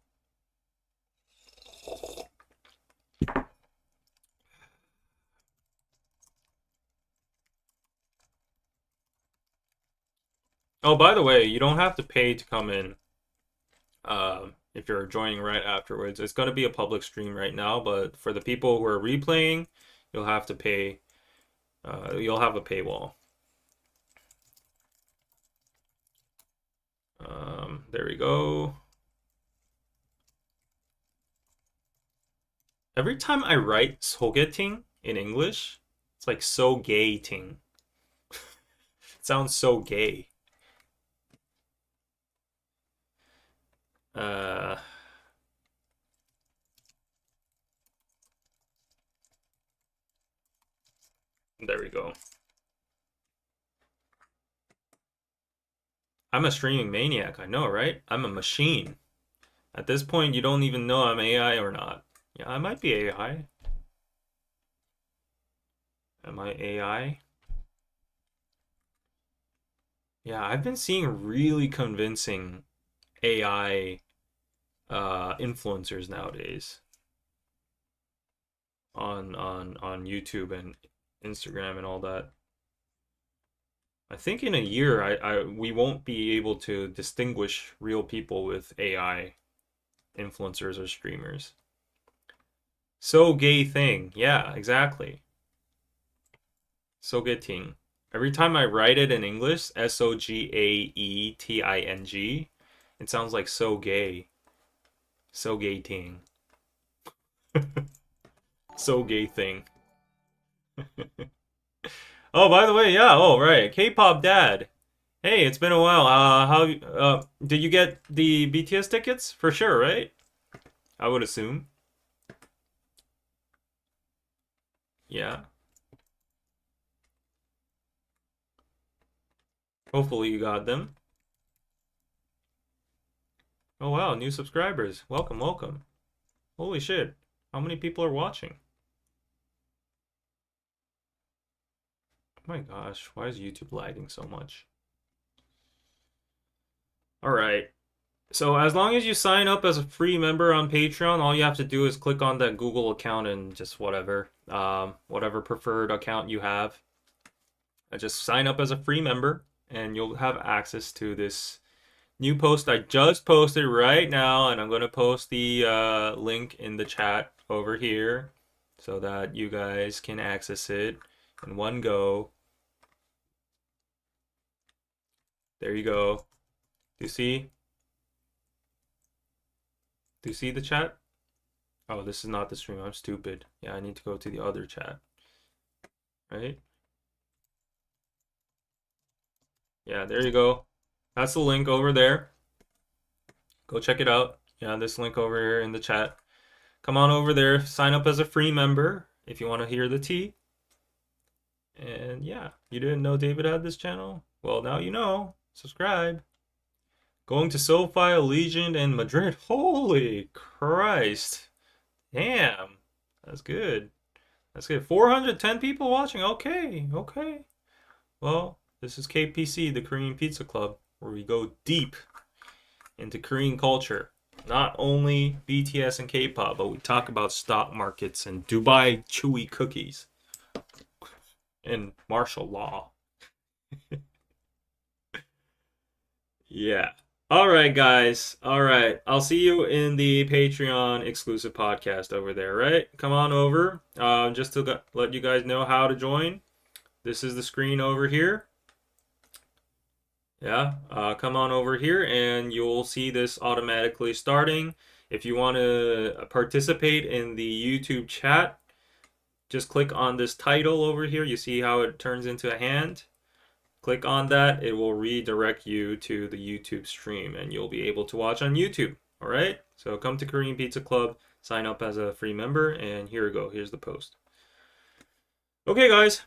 Oh, by the way, you don't have to pay to come in if you're joining right afterwards. It's going to be a public stream right now, but for the people who are replaying, you'll have to pay. You'll have a paywall. There we go. Every time I write sogeting in English, it's like so gay-ting. It sounds so gay. Uh, there we go. I'm a streaming maniac, I know, right? I'm a machine. At this point, you don't even know I'm AI or not. Yeah, I might be AI. Am I AI? Yeah, I've been seeing really convincing AI influencers nowadays on YouTube and Instagram and all that. I think in a year, we won't be able to distinguish real people with AI influencers or streamers. So gay thing. Yeah, exactly. So gay thing. Every time I write it in English, Sogaeting, it sounds like so gay. So gay ting. So gay thing. Oh, by the way, yeah. Oh, right. K-pop dad. Hey, it's been a while. How did you get the BTS tickets? For sure, right? I would assume. Yeah. Hopefully you got them. Oh wow, new subscribers. Welcome, welcome. Holy shit. How many people are watching? Oh my gosh, why is YouTube lagging so much? All right. So as long as you sign up as a free member on Patreon, all you have to do is click on that Google account and just whatever preferred account you have. Just sign up as a free member, and you'll have access to this new post I just posted right now, and I'm gonna post the link in the chat over here so that you guys can access it in one go. There you go. Do you see? Do you see the chat? Oh, this is not the stream. I'm stupid. Yeah, I need to go to the other chat. Right? Yeah, there you go. That's the link over there. Go check it out. Yeah, this link over here in the chat. Come on over there, sign up as a free member if you want to hear the tea. And yeah, you didn't know David had this channel? Well, now you know. Subscribe. Going to SoFi, Allegiant, and Madrid. Holy Christ. Damn. That's good. That's good. 410 people watching. Okay, okay. Well, this is KPC, the Korean Pizza Club, where we go deep into Korean culture. Not only BTS and K-pop, but we talk about stock markets and Dubai chewy cookies and martial law. Yeah. All right, guys. All right. I'll see you in the Patreon exclusive podcast over there, right? Come on over. Just to let you guys know how to join. This is the screen over here. Yeah. Come on over here and you'll see this automatically starting. If you want to participate in the YouTube chat, just click on this title over here. You see how it turns into a hand? Click on that. It will redirect you to the YouTube stream and you'll be able to watch on YouTube. All right? So come to Korean Pizza Club, sign up as a free member, and here we go. Here's the post. Okay, guys.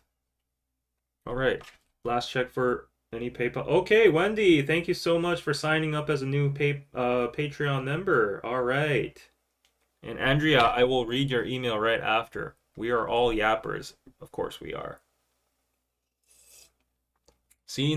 All right. Last check for any PayPal. Okay, Wendy, thank you so much for signing up as a new Patreon member. All right. And Andrea, I will read your email right after. We are all yappers. Of course we are. See you in the